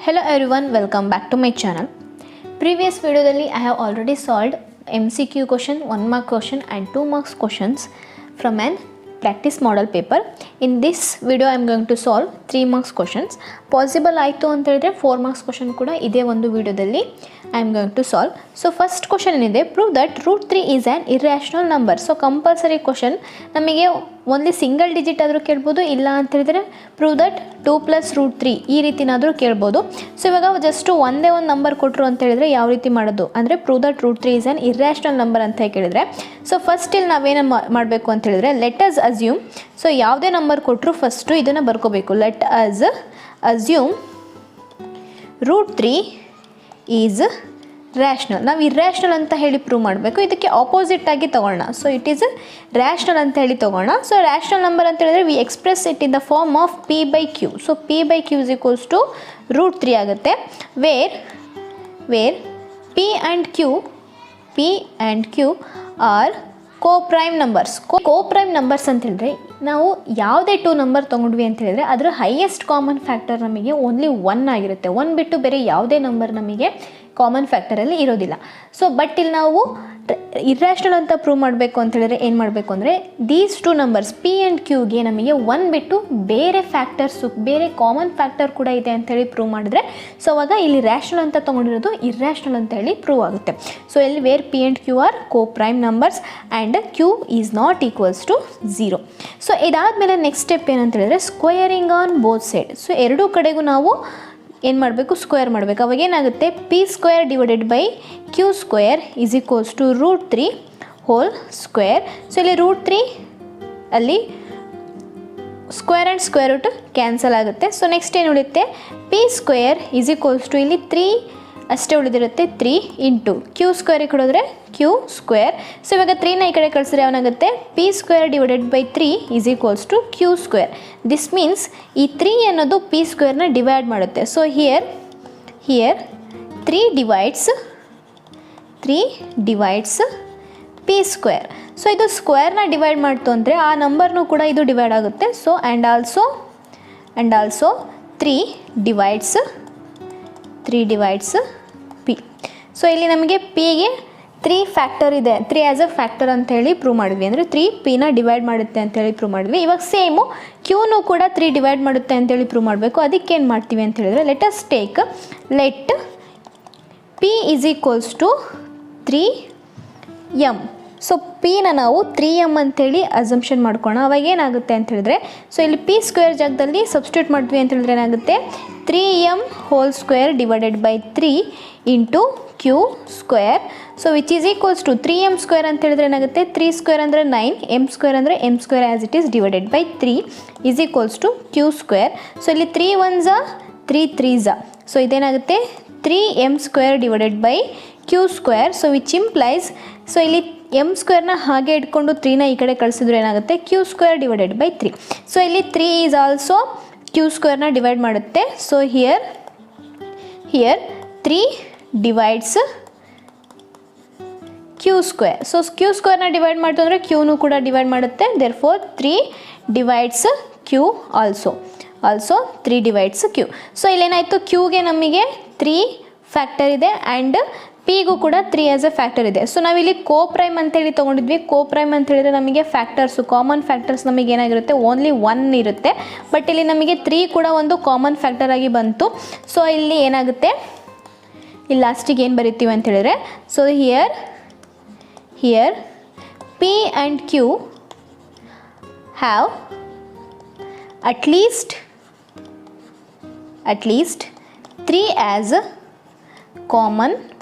Hello everyone, welcome back to my channel. Previous video dalli I have already solved MCQ question, 1 mark question and 2 marks questions from an practice model paper. In this video I am going to solve 3 marks questions. Possible ಆಯಿತು ಅಂತ ಹೇಳಿದ್ರೆ 4 marks question ಕೂಡ ಇದೇ ಒಂದು ವಿಡಿಯೋದಲ್ಲಿ I am going to solve. So first question ಏನಿದೆ, prove that root 3 is an irrational number. So compulsory question, ನಮಗೆ only single digit ಆದರೂ ಕೇಳ್ಬೋದು, ಇಲ್ಲ ಅಂತ ಹೇಳಿದ್ರೆ ಪ್ರೂವ್ ದಟ್ 2 + √3 ಈ ರೀತಿನಾದರೂ ಕೇಳ್ಬೋದು. ಸೊ ಇವಾಗ ಜಸ್ಟ್ ಒಂದೇ ಒಂದು ನಂಬರ್ ಕೊಟ್ಟರು ಅಂತ ಹೇಳಿದ್ರೆ ಯಾವ ರೀತಿ ಮಾಡೋದು ಅಂದರೆ prove that √3 is an irrational number ಅಂತ ಕೇಳಿದರೆ, ಸೊ ಫಸ್ಟ್ ಇಲ್ಲಿ ನಾವೇನು ಮಾಡಬೇಕು ಅಂತ ಹೇಳಿದ್ರೆ ಲೆಟ್ ಅಸ್ ಅಸ್ಯೂಮ್. ಸೊ ಯಾವುದೇ ನಂಬರ್ ಕೊಟ್ಟರು ಫಸ್ಟು ಇದನ್ನು ಬರ್ಕೋಬೇಕು. Let us assume √3 is rational. ನಾವು ಇರ್ಯಾಷ್ನಲ್ ಅಂತ ಹೇಳಿ ಪ್ರೂವ್ ಮಾಡಬೇಕು. ಇದಕ್ಕೆ ಆಪೋಸಿಟ್ ಆಗಿ ತೊಗೊಳ್ಳೋಣ. ಸೊ ಇಟ್ ಈಸ್ ರ್ಯಾಷ್ನಲ್ ಅಂತ ಹೇಳಿ ತೊಗೊಳ್ಳೋಣ. ಸೊ ರ್ಯಾಷ್ನಲ್ ನಂಬರ್ ಅಂತ ಹೇಳಿದ್ರೆ we express it in the form of p/q. So p/q is equals to √3 ಆಗುತ್ತೆ. Where p and q are coprime numbers. Coprime numbers ಅಂತ ಹೇಳಿದ್ರೆ ನಾವು ಯಾವುದೇ 2 ನಂಬರ್ ತೊಗೊಂಡ್ವಿ ಅಂತ ಹೇಳಿದ್ರೆ ಅದರ ಹೈಯೆಸ್ಟ್ ಕಾಮನ್ ಫ್ಯಾಕ್ಟರ್ ನಮಗೆ ಓನ್ಲಿ 1 ಆಗಿರುತ್ತೆ. 1 ಬಿಟ್ಟು ಬೇರೆ ಯಾವುದೇ ನಂಬರ್ ನಮಗೆ ಕಾಮನ್ ಫ್ಯಾಕ್ಟರಲ್ಲಿ ಇರೋದಿಲ್ಲ. ಸೊ ಬಟ್ ಇಲ್ಲಿ ನಾವು ಇರ್ಯಾಷ್ನಲ್ ಅಂತ ಪ್ರೂವ್ ಮಾಡಬೇಕು ಅಂತ ಹೇಳಿದ್ರೆ ಏನು ಮಾಡಬೇಕು ಅಂದರೆ ದೀಸ್ 2 ನಂಬರ್ಸ್ p ಆ್ಯಂಡ್ qಗೆ ನಮಗೆ 1 ಬಿಟ್ಟು ಬೇರೆ ಫ್ಯಾಕ್ಟರ್ಸು, ಬೇರೆ ಕಾಮನ್ ಫ್ಯಾಕ್ಟರ್ ಕೂಡ ಇದೆ ಅಂತೇಳಿ ಪ್ರೂವ್ ಮಾಡಿದ್ರೆ ಸೊ ಅವಾಗ ಇಲ್ಲಿ ರ್ಯಾಷ್ನಲ್ ಅಂತ ತೊಗೊಂಡಿರೋದು ಇರ್ಯಾಷ್ನಲ್ ಅಂತ ಹೇಳಿ ಪ್ರೂವ್ ಆಗುತ್ತೆ. ಸೊ ಇಲ್ಲಿ where p and q are coprime numbers and q is not equals to 0. So ಇದಾದಮೇಲೆ ನೆಕ್ಸ್ಟ್ ಸ್ಟೆಪ್ ಏನಂತ ಹೇಳಿದ್ರೆ squaring on both side. So ಎರಡೂ ಕಡೆಗೂ ನಾವು ಏನು ಮಾಡಬೇಕು, ಸ್ಕ್ವೇರ್ ಮಾಡಬೇಕು. ಅವಾಗ ಏನಾಗುತ್ತೆ, p² / q² is equals to √3 whole square. So ಇಲ್ಲಿ √3 ಅಲ್ಲಿ square and square root cancel ಆಗುತ್ತೆ. ಸೊ ನೆಕ್ಸ್ಟ್ ಏನು ಉಳಿಯುತ್ತೆ, p² ಈಸ್ ಈಕ್ವಲ್ಸ್ ಟು ಇಲ್ಲಿ 3 ಅಷ್ಟೇ ಉಳಿದಿರುತ್ತೆ, 3 ಇಂಟು q² ಕೊಡಿದ್ರೆ q². ಸೊ ಇವಾಗ 3ನ ಈ ಕಡೆ ಕಳಿಸಿದ್ರೆ ಏನಾಗುತ್ತೆ, p² / 3 is equals to q². This means ಈ 3 ಅನ್ನೋದು p² ಡಿವೈಡ್ ಮಾಡುತ್ತೆ. So here 3 divides p². So ಇದು ಸ್ಕ್ವೇರ್ನ ಡಿವೈಡ್ ಮಾಡ್ತು ಅಂದರೆ ಆ ನಂಬರ್ನೂ ಕೂಡ ಇದು ಡಿವೈಡ್ ಆಗುತ್ತೆ. So and also 3 divides p. So ಇಲ್ಲಿ ನಮಗೆ ಪಿಗೆ 3 ಫ್ಯಾಕ್ಟರ್ ಇದೆ, 3 ಆ್ಯಸ್ ಅ ಫ್ಯಾಕ್ಟರ್ ಅಂತ ಹೇಳಿ ಪ್ರೂವ್ ಮಾಡಿದ್ವಿ. ಅಂದರೆ 3 ಪಿನ ಡಿವೈಡ್ ಮಾಡುತ್ತೆ ಅಂತೇಳಿ ಪ್ರೂವ್ ಮಾಡಿದ್ವಿ. ಇವಾಗ ಸೇಮು ಕ್ಯೂನು ಕೂಡ 3 ಡಿವೈಡ್ ಮಾಡುತ್ತೆ ಅಂತೇಳಿ ಪ್ರೂವ್ ಮಾಡಬೇಕು. ಅದಕ್ಕೆ ಏನು ಮಾಡ್ತೀವಿ ಅಂತ ಹೇಳಿದ್ರೆ let us take let p is equals to 3m. So ಪಿನ ನಾವು 3m ಅಂತೇಳಿ ಅಸಂಪ್ಷನ್ ಮಾಡ್ಕೊಳ್ಳೋಣ. ಅವಾಗ ಏನಾಗುತ್ತೆ ಅಂತ ಹೇಳಿದ್ರೆ ಸೊ ಇಲ್ಲಿ p² ಜಾಗದಲ್ಲಿ ಸಬ್ಸ್ಟಿಟ್ಯೂಟ್ ಮಾಡ್ತೀವಿ ಅಂತ ಹೇಳಿದ್ರೆ ಏನಾಗುತ್ತೆ, 3m whole square divided by 3 into q². So which is equals to 3m² ಅಂತ ಹೇಳಿದ್ರೆ ಏನಾಗುತ್ತೆ, 3² ಅಂದರೆ 9, m² ಅಂದರೆ m² as it is divided by 3 is equals to q². So ಇಲ್ಲಿ 3 1s 3 3s. ಸೊ ಇದೇನಾಗುತ್ತೆ 3m² divided by q². So which implies so ಇಲ್ಲಿ m² ಹಾಗೆ ಇಟ್ಕೊಂಡು 3ನ ಈ ಕಡೆ ಕಳಿಸಿದ್ರೆ ಏನಾಗುತ್ತೆ, q² ಡಿವೈಡೆಡ್ ಬೈ 3. ಸೊ ಇಲ್ಲಿ 3 ಈಸ್ ಆಲ್ಸೋ q² ಡಿವೈಡ್ ಮಾಡುತ್ತೆ. So here 3 divides q². So q² divide ಮಾಡ್ತು ಅಂದರೆ qನೂ ಕೂಡ ಡಿವೈಡ್ ಮಾಡುತ್ತೆ. Therefore 3 divides q also 3 divides q. So ಇಲ್ಲೇನಾಯಿತು, qಗೆ ನಮಗೆ 3 ಫ್ಯಾಕ್ಟರ್ ಇದೆ ಆ್ಯಂಡ್ ಪಿಗೂ ಕೂಡ 3 ಆ್ಯಸ್ ಅ ಫ್ಯಾಕ್ಟರ್ ಇದೆ. ಸೊ ನಾವಿಲ್ಲಿ ಕೋಪ್ರೈಮ್ ಅಂತೇಳಿ ತೊಗೊಂಡಿದ್ವಿ. ಕೋಪ್ರೈಮ್ ಅಂತ ಹೇಳಿದ್ರೆ ನಮಗೆ ಫ್ಯಾಕ್ಟರ್ಸು, ಕಾಮನ್ ಫ್ಯಾಕ್ಟರ್ಸ್ ನಮಗೆ ಏನಾಗಿರುತ್ತೆ, ಓನ್ಲಿ 1 ಇರುತ್ತೆ. ಬಟ್ ಇಲ್ಲಿ ನಮಗೆ 3 ಕೂಡ ಒಂದು ಕಾಮನ್ ಫ್ಯಾಕ್ಟರ್ ಆಗಿ ಬಂತು. ಸೊ ಇಲ್ಲಿ ಏನಾಗುತ್ತೆ, ಇಲ್ಲಿ ಲಾಸ್ಟಿಗೆ ಏನು ಬರಿತೀವಿ ಅಂತ ಹೇಳಿದ್ರೆ so here p and q have at least 3 as a common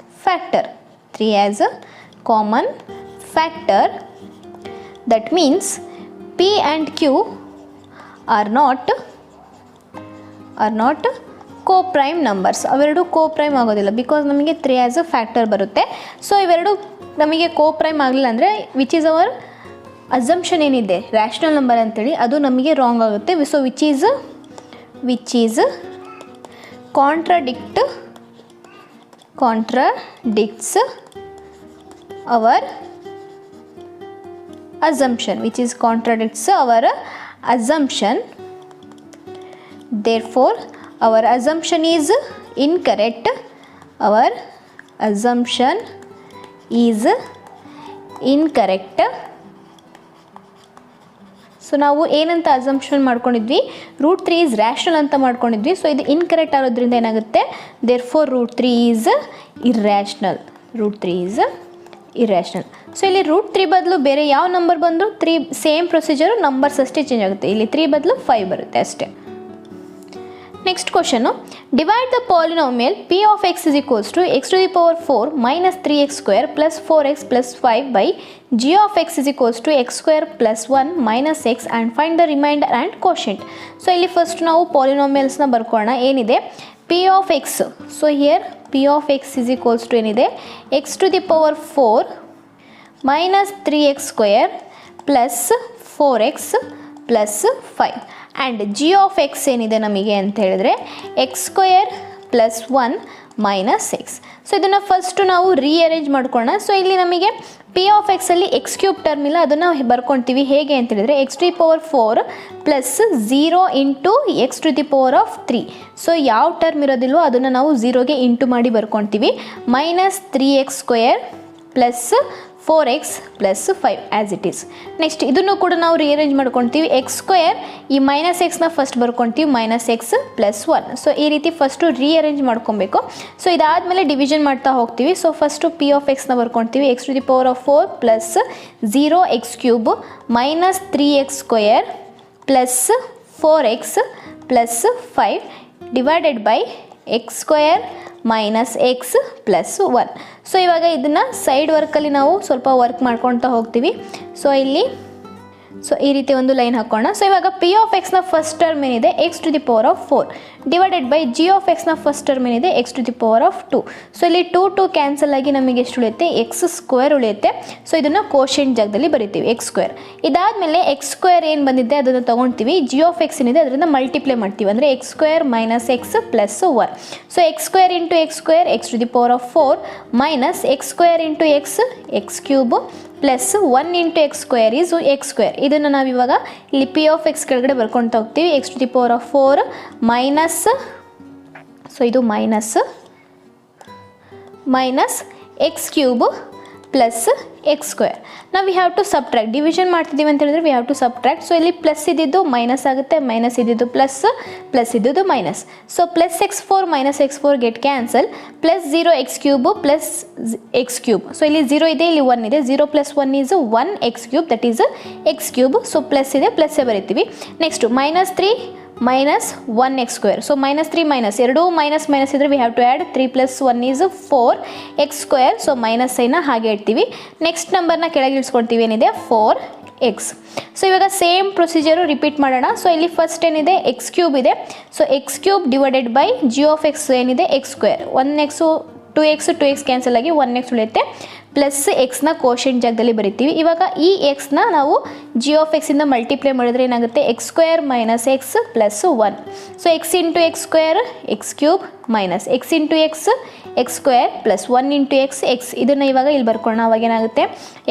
factor. 3 as a common factor. That means p and q are not co-prime numbers. ಅವೆರಡು co-prime ಆಗೋದಿಲ್ಲ ಬಿಕಾಸ್ ನಮಗೆ 3 as a factor ಬರುತ್ತೆ. ಸೊ ಇವೆರಡು ನಮಗೆ co-prime ಆಗಲಿಲ್ಲ ಅಂದರೆ which is our assumption ಏನಿದೆ rational number ಅಂತೇಳಿ ಅದು ನಮಗೆ ರಾಂಗ್ ಆಗುತ್ತೆ. So which is contradicts our assumption, therefore our assumption is incorrect, our assumption is incorrect. So ನಾವು ಏನಂತ ಅಸಂಪ್ಷನ್ ಮಾಡ್ಕೊಂಡಿದ್ವಿ, √3 ಈಸ್ ರ್ಯಾಷನಲ್ ಅಂತ ಮಾಡ್ಕೊಂಡಿದ್ವಿ. ಸೊ ಇದು ಇನ್ಕರೆಕ್ಟ್ ಆಗೋದ್ರಿಂದ ಏನಾಗುತ್ತೆ, therefore √3 is irrational. √3 is irrational. So ಇಲ್ಲಿ √3 ಬದಲು ಬೇರೆ ಯಾವ ನಂಬರ್ ಬಂದರೂ 3 ಸೇಮ್ ಪ್ರೊಸೀಜರು, ನಂಬರ್ಸ್ ಅಷ್ಟೇ ಚೇಂಜ್ ಆಗುತ್ತೆ. ಇಲ್ಲಿ 3 ಬದಲು 5 ಬರುತ್ತೆ ಅಷ್ಟೇ. Next question, divide the polynomial p of x is equals to x to the power 4 minus 3x square plus 4x plus 5 by g of x is equals to x square plus 1 minus x and find the remainder and quotient. So ಇಲ್ಲಿ first ನಾವು ಪಾಲಿನಾಮಿಯಲ್ಸ್ನ ಬರ್ಕೊಳ್ಳೋಣ. ಏನಿದೆ p of x. So here p of x is equals to ಏನಿದೆ x to the power 4 minus 3x square plus 4x plus 5 and g of x ಏನಿದೆ ನಮಗೆ ಅಂತ ಹೇಳಿದ್ರೆ x square plus 1 minus x. So ಇದನ್ನು first ನಾವು rearrange ಮಾಡ್ಕೊಳ್ಳೋಣ. So ಇಲ್ಲಿ ನಮಗೆ ಪಿ ಆಫ್ ಎಕ್ಸಲ್ಲಿ ಎಕ್ಸ್ ಕ್ಯೂಬ್ ಟರ್ಮ್ ಇಲ್ಲ, ಅದನ್ನು ಬರ್ಕೊಳ್ತೀವಿ. ಹೇಗೆ ಅಂತ ಹೇಳಿದ್ರೆ x to the power 4 plus 0 into x to the power of 3. So ಯಾವ ಟರ್ಮ್ ಇರೋದಿಲ್ವೋ ಅದನ್ನು ನಾವು 0ಗೆ ಇಂಟು ಮಾಡಿ ಬರ್ಕೊಳ್ತೀವಿ. Minus 3x square plus 4x plus 5 as it is. Next ಇದನ್ನು ಕೂಡ ನಾವು ರೀಅರೇಂಜ್ ಮಾಡ್ಕೊಳ್ತೀವಿ. ಎಕ್ಸ್ ಸ್ಕ್ವೇರ್ ಈ ಮೈನಸ್ ಎಕ್ಸ್ನ ಫಸ್ಟ್ ಬರ್ಕೊಳ್ತೀವಿ, ಮೈನಸ್ ಎಕ್ಸ್ ಪ್ಲಸ್ 1. ಸೊ ಈ ರೀತಿ ಫಸ್ಟು ರೀಅರೇಂಜ್ ಮಾಡ್ಕೊಬೇಕು. ಸೊ ಇದಾದಮೇಲೆ ಡಿವಿಷನ್ ಮಾಡ್ತಾ ಹೋಗ್ತೀವಿ. ಸೊ ಫಸ್ಟು ಪಿ ಆಫ್ ಎಕ್ಸ್ನ ಬರ್ಕೊಳ್ತೀವಿ. X to the power of 4 plus 0x cube minus 3x square plus 4x plus 5 divided by x square minus x plus 1. So ಇವಾಗ ಇದನ್ನು ಸೈಡ್ ವರ್ಕಲ್ಲಿ ನಾವು ಸ್ವಲ್ಪ ವರ್ಕ್ ಮಾಡ್ಕೊಳ್ತಾ ಹೋಗ್ತೀವಿ. ಸೊ ಇಲ್ಲಿ ಸೊ ಈ ರೀತಿ ಒಂದು ಲೈನ್ ಹಾಕೋಣ. ಸೊ ಇವಾಗ ಪಿ ಆಫ್ ಎಕ್ಸ್ನ ಫಸ್ಟ್ ಟರ್ಮ್ ಏನಿದೆ x to the power of 4 divided by g of ಎಕ್ಸ್ನ ಫಸ್ಟ್ ಟರ್ಮ್ ಏನಿದೆ x to the power of 2. So ಇಲ್ಲಿ 2 ಕ್ಯಾನ್ಸಲ್ ಆಗಿ ನಮಗೆ ಎಷ್ಟು ಉಳಿಯುತ್ತೆ, ಎಕ್ಸ್ ಸ್ಕ್ವೇರ್ ಉಳಿಯುತ್ತೆ. ಸೊ ಇದನ್ನು ಕೋಶೆಂಟ್ ಜಾಗದಲ್ಲಿ ಬರಿತೀವಿ, ಎಕ್ಸ್ ಸ್ಕ್ವೇರ್. ಇದಾದಮೇಲೆ ಎಕ್ಸ್ ಸ್ಕ್ವೇರ್ ಏನು ಬಂದಿದೆ ಅದನ್ನು ತೊಗೊಳ್ತೀವಿ. ಜಿ ಆಫ್ ಎಕ್ಸ್ ಏನಿದೆ ಅದರಿಂದ ಮಲ್ಟಿಪ್ಲೈ ಮಾಡ್ತೀವಿ, ಅಂದರೆ x square minus x plus 1. So x square into x square x to the power of 4 minus x square into x x cube plus 1 into x square is x square. ಇದನ್ನು ನಾವು ಇವಾಗ ಇಲ್ಲಿ P of X ಕೆಳಗಡೆ ಬರ್ಕೊಳ್ತಾ ಹೋಗ್ತೀವಿ. X to the power of 4 minus, so ಇದು minus x cube plus x square. ನಾವು we have to subtract, division ಮಾಡ್ತಿದ್ದೀವಿ ಅಂತ ಹೇಳಿದ್ರೆ we have to subtract. So ಇಲ್ಲಿ ಪ್ಲಸ್ ಇದ್ದಿದ್ದು ಮೈನಸ್ ಆಗುತ್ತೆ, ಮೈನಸ್ ಇದ್ದಿದ್ದು ಪ್ಲಸ್, ಪ್ಲಸ್ ಇದ್ದಿದ್ದು minus. So plus x4 minus x4 get cancel, plus 0x cube plus x cube. So ಇಲ್ಲಿ 0 ಇದೆ, ಇಲ್ಲಿ 1 ಇದೆ. 0 plus 1 is 1x cube, that is x cube. So plus ಇದೆ, ಪ್ಲಸ್ಸೇ ಬರಿತೀವಿ. Next minus 3 minus 1x square. So minus 3 minus ಎರಡೂ minus minus ಇದ್ದರೆ we have to add 3 plus 1 is 4x square. So minus ಸೈನ ಹಾಗೆ ಇಡ್ತೀವಿ. ನೆಕ್ಸ್ಟ್ ನಂಬರ್ನ ಕೆಳಗೆ ಇಳಿಸ್ಕೊಳ್ತೀವಿ, ಏನಿದೆ 4x. ಸೊ ಇವಾಗ ಸೇಮ್ ಪ್ರೊಸೀಜರು ರಿಪೀಟ್ ಮಾಡೋಣ. ಸೊ ಇಲ್ಲಿ ಫಸ್ಟ್ ಏನಿದೆ ಎಕ್ಸ್ ಕ್ಯೂಬ್ ಇದೆ. So x cube divided by g of x ಏನಿದೆ x square. 1x 2x cancel ಆಗಿ 1x ಉಳಿಯುತ್ತೆ. ಪ್ಲಸ್ ಎಕ್ಸ್ನ ಕೋಶೆಂಟ್ ಜಾಗದಲ್ಲಿ ಬರಿತೀವಿ. ಇವಾಗ ಈ ಎಕ್ಸ್ನ ನಾವು ಜಿ ಆಫ್ ಎಕ್ಸಿಂದ ಮಲ್ಟಿಪ್ಲೈ ಮಾಡಿದ್ರೆ ಏನಾಗುತ್ತೆ, X square minus x plus 1. So X into x square X cube minus X into x X square plus 1 into x X. ಇದನ್ನು ಇವಾಗ ಇಲ್ಲಿ ಬರ್ಕೊಳ್ಳೋಣ. ಅವಾಗ ಏನಾಗುತ್ತೆ,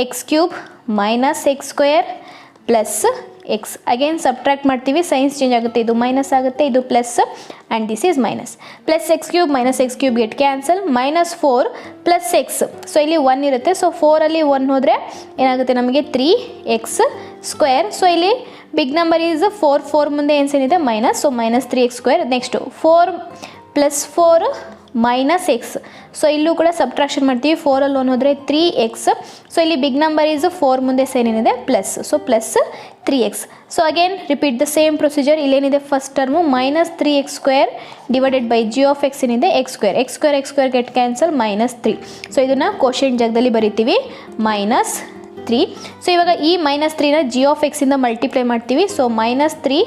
X cube minus x square plus X. Again subtract ಮಾಡ್ತೀವಿ, science change ಆಗುತ್ತೆ, ಇದು minus ಆಗುತ್ತೆ, ಇದು plus and this is minus. Plus x cube minus x cube get cancel, minus 4 plus X. So ಇಲ್ಲಿ 1 ಇರುತ್ತೆ. ಸೊ 4ಅಲ್ಲಿ 1 ಹೋದರೆ ಏನಾಗುತ್ತೆ ನಮಗೆ 3x ಸ್ಕ್ವೇರ್. ಸೊ ಇಲ್ಲಿ ಬಿಗ್ ನಂಬರ್ ಈಸ್ 4 ಮುಂದೆ ಏನಿದೆ minus. So minus 3x square. Next 4 plus 4 minus x. So ಇಲ್ಲೂ ಕೂಡ ಸಬ್ಟ್ರಾಕ್ಷನ್ ಮಾಡ್ತೀವಿ. 4ಅಲ್ಲಿ 1 ಹೋದರೆ 3x. ಸೊ ಇಲ್ಲಿ ಬಿಗ್ ನಂಬರ್ ಈಸ್ 4 ಮುಂದೆ ಸೇನ್ ಏನಿದೆ plus. So plus 3x. So again repeat the same procedure. ಇಲ್ಲೇನಿದೆ first term minus 3x square divided by g of x ಏನಿದೆ x square. X square get cancel, minus 3. So ಇದನ್ನು quotient ಜಾಗದಲ್ಲಿ ಬರಿತೀವಿ, minus 3. So ಇವಾಗ ಈ minus 3ನ g of ಎಕ್ಸಿಂದ multiply ಮಾಡ್ತೀವಿ. So minus 3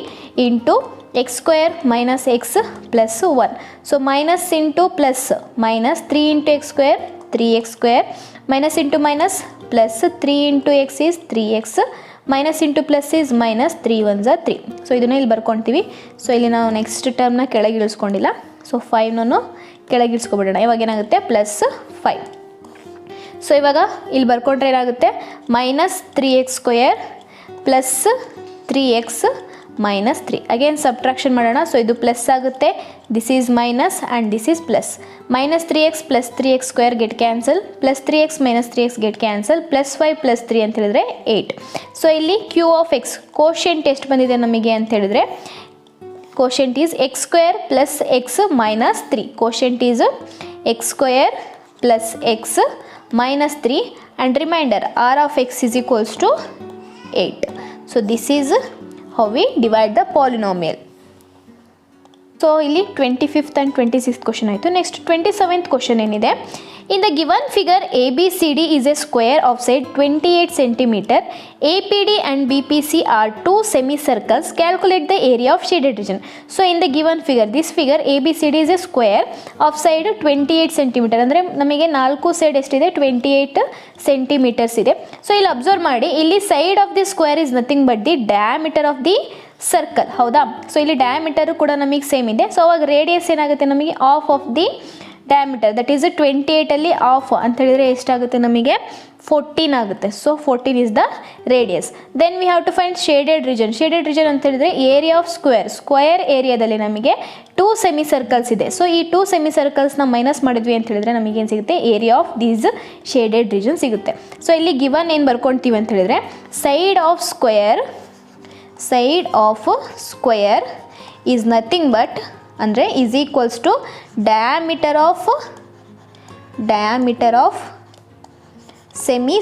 into x square minus x plus 1. So minus into plus minus 3 into x square 3x square minus into minus plus 3 into X is 3x minus into plus is minus 3 1s 3. So ಇದನ್ನು ಇಲ್ಲಿ ಬರ್ಕೊಳ್ತೀವಿ. So ಇಲ್ಲಿ ನಾವು next ಟರ್ಮ್ನ ಕೆಳಗೆ ಇಳಿಸ್ಕೊಂಡಿಲ್ಲ. So 5ನೂ ಕೆಳಗೆ ಇಳಿಸ್ಕೊಬಿಡೋಣ. ಇವಾಗ ಏನಾಗುತ್ತೆ, plus 5. So ಇವಾಗ ಇಲ್ಲಿ ಬರ್ಕೊಂಡ್ರೆ ಏನಾಗುತ್ತೆ, minus 3x square plus 3x minus 3. Again subtraction ಮಾಡೋಣ. ಸೊ ಇದು ಪ್ಲಸ್ ಆಗುತ್ತೆ, this is minus and this is plus. minus 3x plus 3x square get cancel, plus 3x minus 3x get cancel, plus 5 plus 3 ಅಂತ ಹೇಳಿದ್ರೆ 8. So ಇಲ್ಲಿ q of x quotient ಎಷ್ಟು ಬಂದಿದೆ ನಮಗೆ ಅಂತ ಹೇಳಿದ್ರೆ quotient is x square plus x minus 3. Quotient is x square plus x minus 3 and remainder r of x is equals to 8. So this is how we divide the polynomial. So ಇಲ್ಲಿ 25th and 26th question ಆಯಿತು. Next 27th question ಏನಿದೆ, in the given figure ABCD is a square of side 28 cm. APD and BPC are two semicircles. Calculate the area of shaded region. So in the given figure, this figure ABCD is a square of side 28 cm. ಅಂದರೆ ನಮಗೆ 4 side ಎಷ್ಟಿದೆ, 28 centimetres ಇದೆ. So ಇಲ್ಲಿ observe ಮಾಡಿ, ಇಲ್ಲಿ side of the square is nothing but the diameter of the circle. ಹೌದಾ? So ಇಲ್ಲಿ diameter ಕೂಡ ನಮಗೆ ಸೇಮ್ ಇದೆ. ಸೊ ಅವಾಗ ರೇಡಿಯಸ್ ಏನಾಗುತ್ತೆ ನಮಗೆ half the diameter, that is 28 ಅಲ್ಲಿ ಆಫ್ ಅಂತ ಹೇಳಿದ್ರೆ ಎಷ್ಟಾಗುತ್ತೆ ನಮಗೆ 14 ಆಗುತ್ತೆ. So 14 is the radius. Then we have to find shaded region. Shaded region ಅಂತ ಹೇಳಿದ್ರೆ ಏರಿಯಾ ಆಫ್ ಸ್ಕ್ವೇರ್ ಏರಿಯಾದಲ್ಲಿ ನಮಗೆ 2 ಸೆಮಿ ಸರ್ಕಲ್ಸ್ ಇದೆ. ಸೊ ಈ 2 ಸೆಮಿ ಸರ್ಕಲ್ಸ್ನ ಮೈನಸ್ ಮಾಡಿದ್ವಿ ಅಂತ ಹೇಳಿದ್ರೆ ನಮಗೆ ಏನು ಸಿಗುತ್ತೆ, area of these shaded region ಸಿಗುತ್ತೆ. ಸೊ ಇಲ್ಲಿ ಗಿವನ್ ಏನು ಬರ್ಕೊಳ್ತೀವಿ ಅಂತ ಹೇಳಿದ್ರೆ side of square is nothing but ಅಂದರೆ is equals to diameter of semi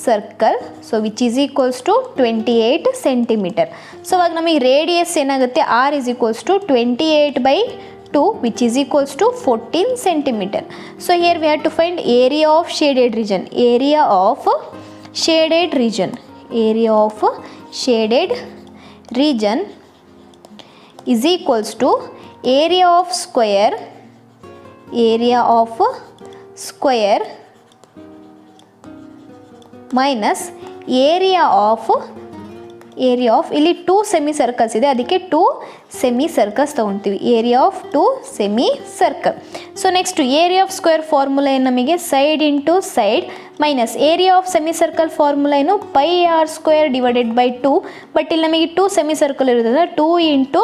circle, so which is equals to 28 centimetre. So ಅವಾಗ ನಮಗೆ ರೇಡಿಯಸ್ ಏನಾಗುತ್ತೆ, r is equals to 28/2 which is equals to 14 centimeter. So here we have to find area of shaded region. Area of shaded region is equals to area of square minus area of ಇಲ್ಲಿ 2 semi circles ಇದೆ, ಅದಕ್ಕೆ 2 semi circles ತೊಗೊಳ್ತೀವಿ. Area of 2 semi circle. So next area of square formula ಏನು ನಮಗೆ, side into side minus area of semi circle formula ಏನು πr² divided by 2. But ಇಲ್ಲಿ ನಮಗೆ 2 semi circle ಇರೋದ್ರಿಂದ 2 ಇಂಟು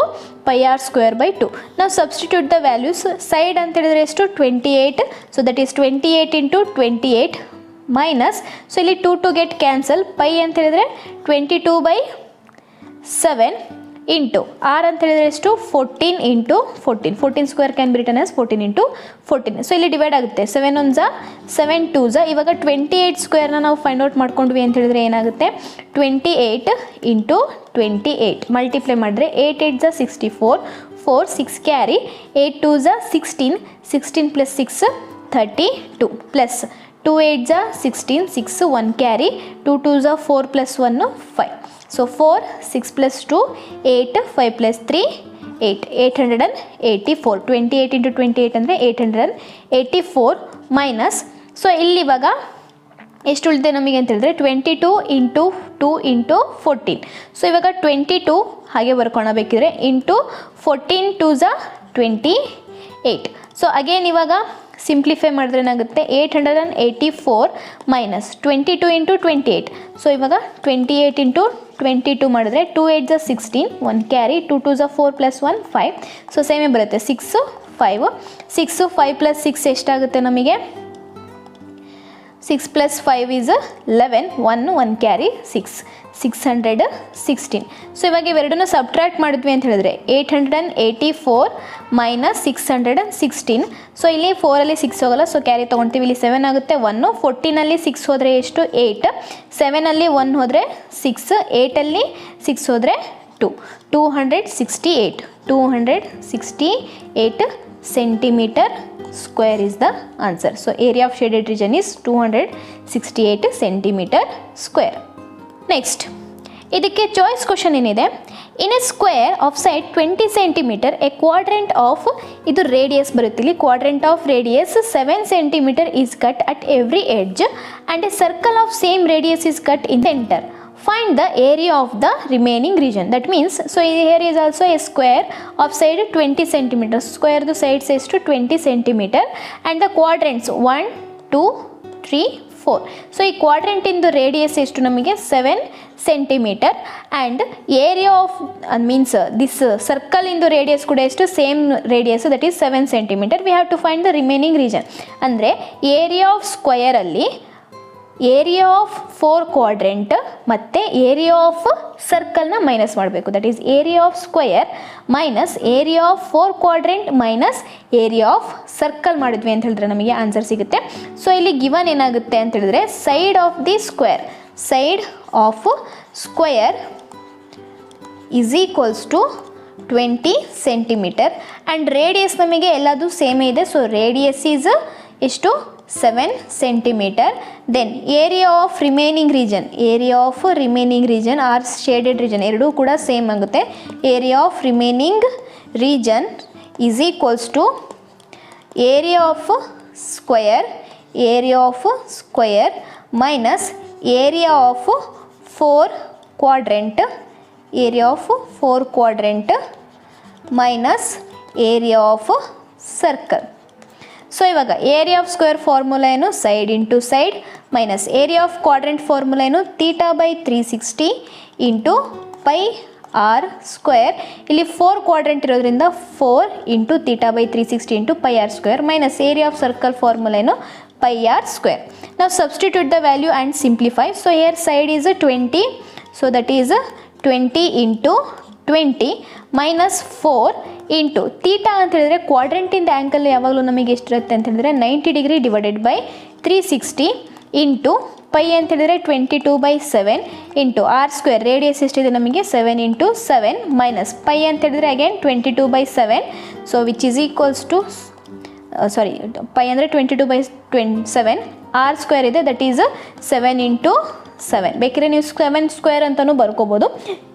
πr²/2. ನಾವು ಸಬ್ಸ್ಟಿಟ್ಯೂಟ್ ದ ವ್ಯಾಲ್ಯೂಸ್. ಸೈಡ್ ಅಂತ ಹೇಳಿದ್ರೆ ಎಷ್ಟು, 28. So that is 28 into 28 minus, so ಇಲ್ಲಿ 2 ಗೆಟ್ ಕ್ಯಾನ್ಸಲ್, ಪೈ ಅಂತ ಹೇಳಿದ್ರೆ 22/7 ಇಂಟು ಆರ್ ಅಂತ ಹೇಳಿದ್ರೆ ಎಷ್ಟು, 14 into 14 square can be return as 14 into 14. So ಇಲ್ಲಿ ಡಿವೈಡ್ ಆಗುತ್ತೆ, 7 1 7 2 ಇವಾಗ 28 ಸ್ಕ್ವೇರ್ನ ನಾವು ಫೈಂಡ್ ಔಟ್ ಮಾಡ್ಕೊಂಡ್ವಿ ಅಂತ ಹೇಳಿದ್ರೆ ಏನಾಗುತ್ತೆ, 28 ಇಂಟು 28 ಮಲ್ಟಿಪ್ಲೈ ಮಾಡಿದ್ರೆ 8 8 64, 4 6 carry, 8 2 16, 16 plus 6 32 plus 2 8 16, 6 1 carry, 2 2 4 plus 1 5. So 4 6 plus 2 8, 5 plus 3 8, 884. 28 into 28 ಅಂದರೆ 884 ಮೈನಸ್. ಸೊ ಇಲ್ಲಿ ಇವಾಗ ಎಷ್ಟು ಉಳಿದೆ ನಮಗೆ ಅಂತ ಹೇಳಿದ್ರೆ 22 ಇಂಟು 2 ಇಂಟು 14. ಸೊ ಇವಾಗ 22 ಹಾಗೆ ಬರ್ಕೊಳಬೇಕಿದ್ರೆ ಇಂಟು 14 2 28. ಸೊ ಅಗೇನ್ ಇವಾಗ ಸಿಂಪ್ಲಿಫೈ ಮಾಡಿದ್ರೆ ಏನಾಗುತ್ತೆ, 884 ಮೈನಸ್ 22 ಇಂಟು 28. ಸೊ ಇವಾಗ 28 ಇಂಟು 22 ಮಾಡಿದ್ರೆ 2 8 16, 1 ಕ್ಯಾರಿ, 2 2 4 ಪ್ಲಸ್ 1 5. ಸೊ ಸೇಮೇ ಬರುತ್ತೆ 6 5 ಪ್ಲಸ್ 6 ಎಷ್ಟಾಗುತ್ತೆ ನಮಗೆ, 6 ಪ್ಲಸ್ 5 ಈಸ್ 11, 1 ಕ್ಯಾರಿ 616. ಸೊ ಇವಾಗ ಇವೆರಡನ್ನು ಸಬ್ಟ್ರಾಕ್ಟ್ ಮಾಡಿದ್ವಿ ಅಂತ ಹೇಳಿದ್ರೆ 884 ಮೈನಸ್ 616. ಸೊ ಇಲ್ಲಿ 4ಅಲ್ಲಿ 6 ಹೋಗಲ್ಲ, ಸೊ ಕ್ಯಾರಿ ತೊಗೊಳ್ತೀವಿ, ಇಲ್ಲಿ 7 ಆಗುತ್ತೆ 1, 14ಅಲ್ಲಿ 6 ಹೋದರೆ ಎಷ್ಟು 8, 7ಅಲ್ಲಿ 1 ಹೋದರೆ 6, 8ಅಲ್ಲಿ 6 ಹೋದರೆ 2, 268 centimeter square is the answer. So area of shaded region is 268 centimeter square. Next, ಇದಕ್ಕೆ ಚಾಯ್ಸ್ ಕ್ವಶನ್ ಏನಿದೆ, in a square of side 20 centimetre A quadrant of, ಇದು ರೇಡಿಯಸ್ ಬರುತ್ತೆ ಇಲ್ಲಿ, quadrant of radius 7 centimetre is cut at every edge and A circle of same radius is cut in centre. Find the area of the remaining region. That means, so here is also a square of side 20 centimeters. Square the sides is to 20 centimeter and the quadrants 1 2 3 4. So ಈ quadrant ಇಂದು radius ಎಷ್ಟು ನಮಗೆ 7 centimeter and area of means this circle ಇಂದು radius ಕೂಡ ಎಷ್ಟು same radius that is 7 centimeter. we have to find the remaining region ಅಂದರೆ area of square ಅಲ್ಲಿ area of 4 quadrant ಮತ್ತು area of ಸರ್ಕಲ್ನ minus ಮಾಡಬೇಕು. That is area of square minus area of 4 quadrant minus area of circle ಮಾಡಿದ್ವಿ ಅಂತ ಹೇಳಿದ್ರೆ ನಮಗೆ answer ಸಿಗುತ್ತೆ. So ಇಲ್ಲಿ ಗಿವನ್ ಏನಾಗುತ್ತೆ ಅಂತ ಹೇಳಿದ್ರೆ side of the square, side of square is equals to 20 centimeter and radius ನಮಗೆ ಎಲ್ಲದು ಸೇಮೇ ಇದೆ. ಸೊ ರೇಡಿಯಸ್ ಈಸ್ ಎಷ್ಟು 7 centimeter. Then area of remaining region, area of remaining region or shaded region ಎರಡೂ ಕೂಡ ಸೇಮ್ ಆಗುತ್ತೆ. Area of remaining region is equals to area of square, area of square minus area of 4 quadrant, area of 4 quadrant minus area of circle. So ಇವಾಗ area of square formula ಏನು side into side minus area of quadrant formula ಏನು theta by 360 into pi r square. ಇಲ್ಲಿ 4 quadrant ಇರೋದ್ರಿಂದ 4 into theta by 360 into pi r square minus area of circle formula ಏನು pi r square. Now substitute the value and simplify. So here side is 20. So that is 20 into 20 minus 4 into theta ಅಂತ ಹೇಳಿದ್ರೆ quadrant ಇಂದ angle ಯಾವಾಗಲೂ ನಮಗೆ ಎಷ್ಟಿರುತ್ತೆ ಅಂತ ಹೇಳಿದ್ರೆ 90 degree divided by 360 into pi ಅಂತ ಹೇಳಿದ್ರೆ 22/7 ಇಂಟು ಆರ್ ಸ್ಕ್ವೇರ್ ರೇಡಿಯಸ್ ಎಷ್ಟಿದೆ ನಮಗೆ 7 ಇಂಟು 7 ಮೈನಸ್ ಪೈ ಅಂತ ಹೇಳಿದ್ರೆ again 22/7. So which is equals to sorry pi ಅಂದರೆ 22/7 ಆರ್ ಸ್ಕ್ವೇರ್ ಇದೆ ದಟ್ ಈಸ್ 7 ಇಂಟು 7. ಬೇಕಿದ್ರೆ ನೀವು 7 ಸ್ಕ್ವೇರ್ ಅಂತಲೂ ಬರ್ಕೋಬೋದು.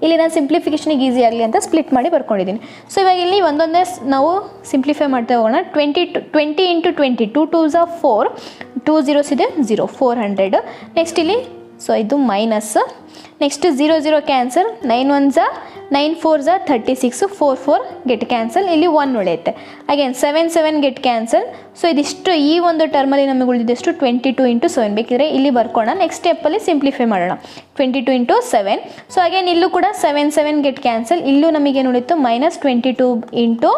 ಇಲ್ಲಿ ನಾನು ಸಿಂಪ್ಲಿಫಿಕೇಷನಿಗೆ ಈಸಿ ಆಗಲಿ ಅಂತ ಸ್ಪ್ಲಿಟ್ ಮಾಡಿ ಬರ್ಕೊಂಡಿದ್ದೀನಿ. ಸೊ ಇವಾಗ ಇಲ್ಲಿ ಒಂದೊಂದೇ ನಾವು ಸಿಂಪ್ಲಿಫೈ ಮಾಡ್ತಾ ಹೋಗೋಣ. 20 ಇಂಟು 20 2 2s are 4, 2 zeros ಇದೆ 0 400. ನೆಕ್ಸ್ಟ್ ಇಲ್ಲಿ ಸೊ ಇದು minus, next 0 0 cancel, 9 1s are 9 4s are 36, 4 4 get cancel, ಇಲ್ಲಿ 1 ಉಳಿಯುತ್ತೆ. Again 7 7 get cancel. ಸೊ ಇದಿಷ್ಟು ಈ ಒಂದು ಟರ್ಮಲ್ಲಿ ನಮಗೆ ಉಳಿದಿದ್ದೆಷ್ಟು 22 ಇಂಟು 7. ಬೇಕಿದ್ರೆ ಇಲ್ಲಿ ಬರ್ಕೋಣ, ನೆಕ್ಸ್ಟ್ ಸ್ಟೆಪ್ಪಲ್ಲಿ ಸಿಂಪ್ಲಿಫೈ ಮಾಡೋಣ. 22 ಇಂಟು 7. ಸೊ ಅಗೇನ್ ಇಲ್ಲೂ ಕೂಡ 7 7 ಗೆಟ್ ಕ್ಯಾನ್ಸಲ್, ಇಲ್ಲೂ ನಮಗೇನು ಉಳಿತು ಮೈನಸ್ 22 ಇಂಟು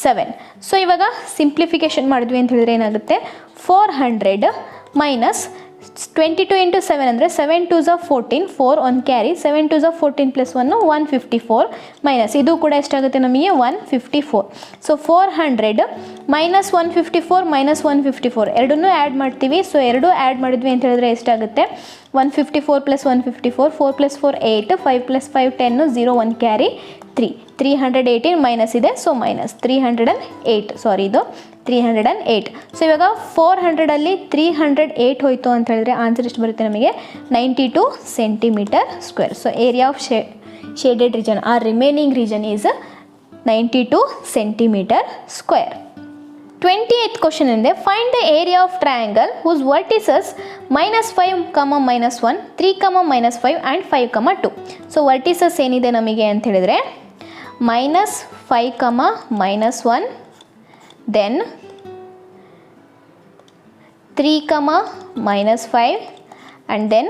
7. ಸೊ ಇವಾಗ ಸಿಂಪ್ಲಿಫಿಕೇಷನ್ ಮಾಡಿದ್ವಿ ಅಂತ ಹೇಳಿದ್ರೆ ಏನಾಗುತ್ತೆ 400 ಮೈನಸ್ 22 ಇಂಟು 7 ಅಂದರೆ 7 2s are 14, 4 1 carry, 7 2s are 14 plus 1 154 minus ಇದು ಕೂಡ ಎಷ್ಟಾಗುತ್ತೆ ನಮಗೆ 154. ಸೊ 400 ಮೈನಸ್ 154 ಮೈನಸ್ 154 ಎರಡನ್ನೂ ಆ್ಯಡ್ ಮಾಡ್ತೀವಿ. ಸೊ ಎರಡೂ ಆ್ಯಡ್ ಮಾಡಿದ್ವಿ ಅಂತ ಹೇಳಿದ್ರೆ ಎಷ್ಟಾಗುತ್ತೆ 154 plus 154, 4 plus 4 8, 5 plus 5 10, 0 1 carry 3, 318 minus ಇದೆ. ಸೊ ಮೈನಸ್ 308, ಸಾರಿ ಇದು 308. ಸೊ ಇವಾಗ 400ಅಲ್ಲಿ 308 ಹೋಯಿತು ಅಂತ ಹೇಳಿದ್ರೆ ಆನ್ಸರ್ ಎಷ್ಟು ಬರುತ್ತೆ ನಮಗೆ 92 centimeter square. So area of shaded region or remaining region is 92 centimeter square. 28th question in there, find the area of triangle whose vertices -5, -1, 3, -5 and 5, 2. So vertices ಏನಿದೆ ನಮಗೆ ಅಂತ ಹೇಳಿದ್ರೆ -5, -1, then 3, -5 and then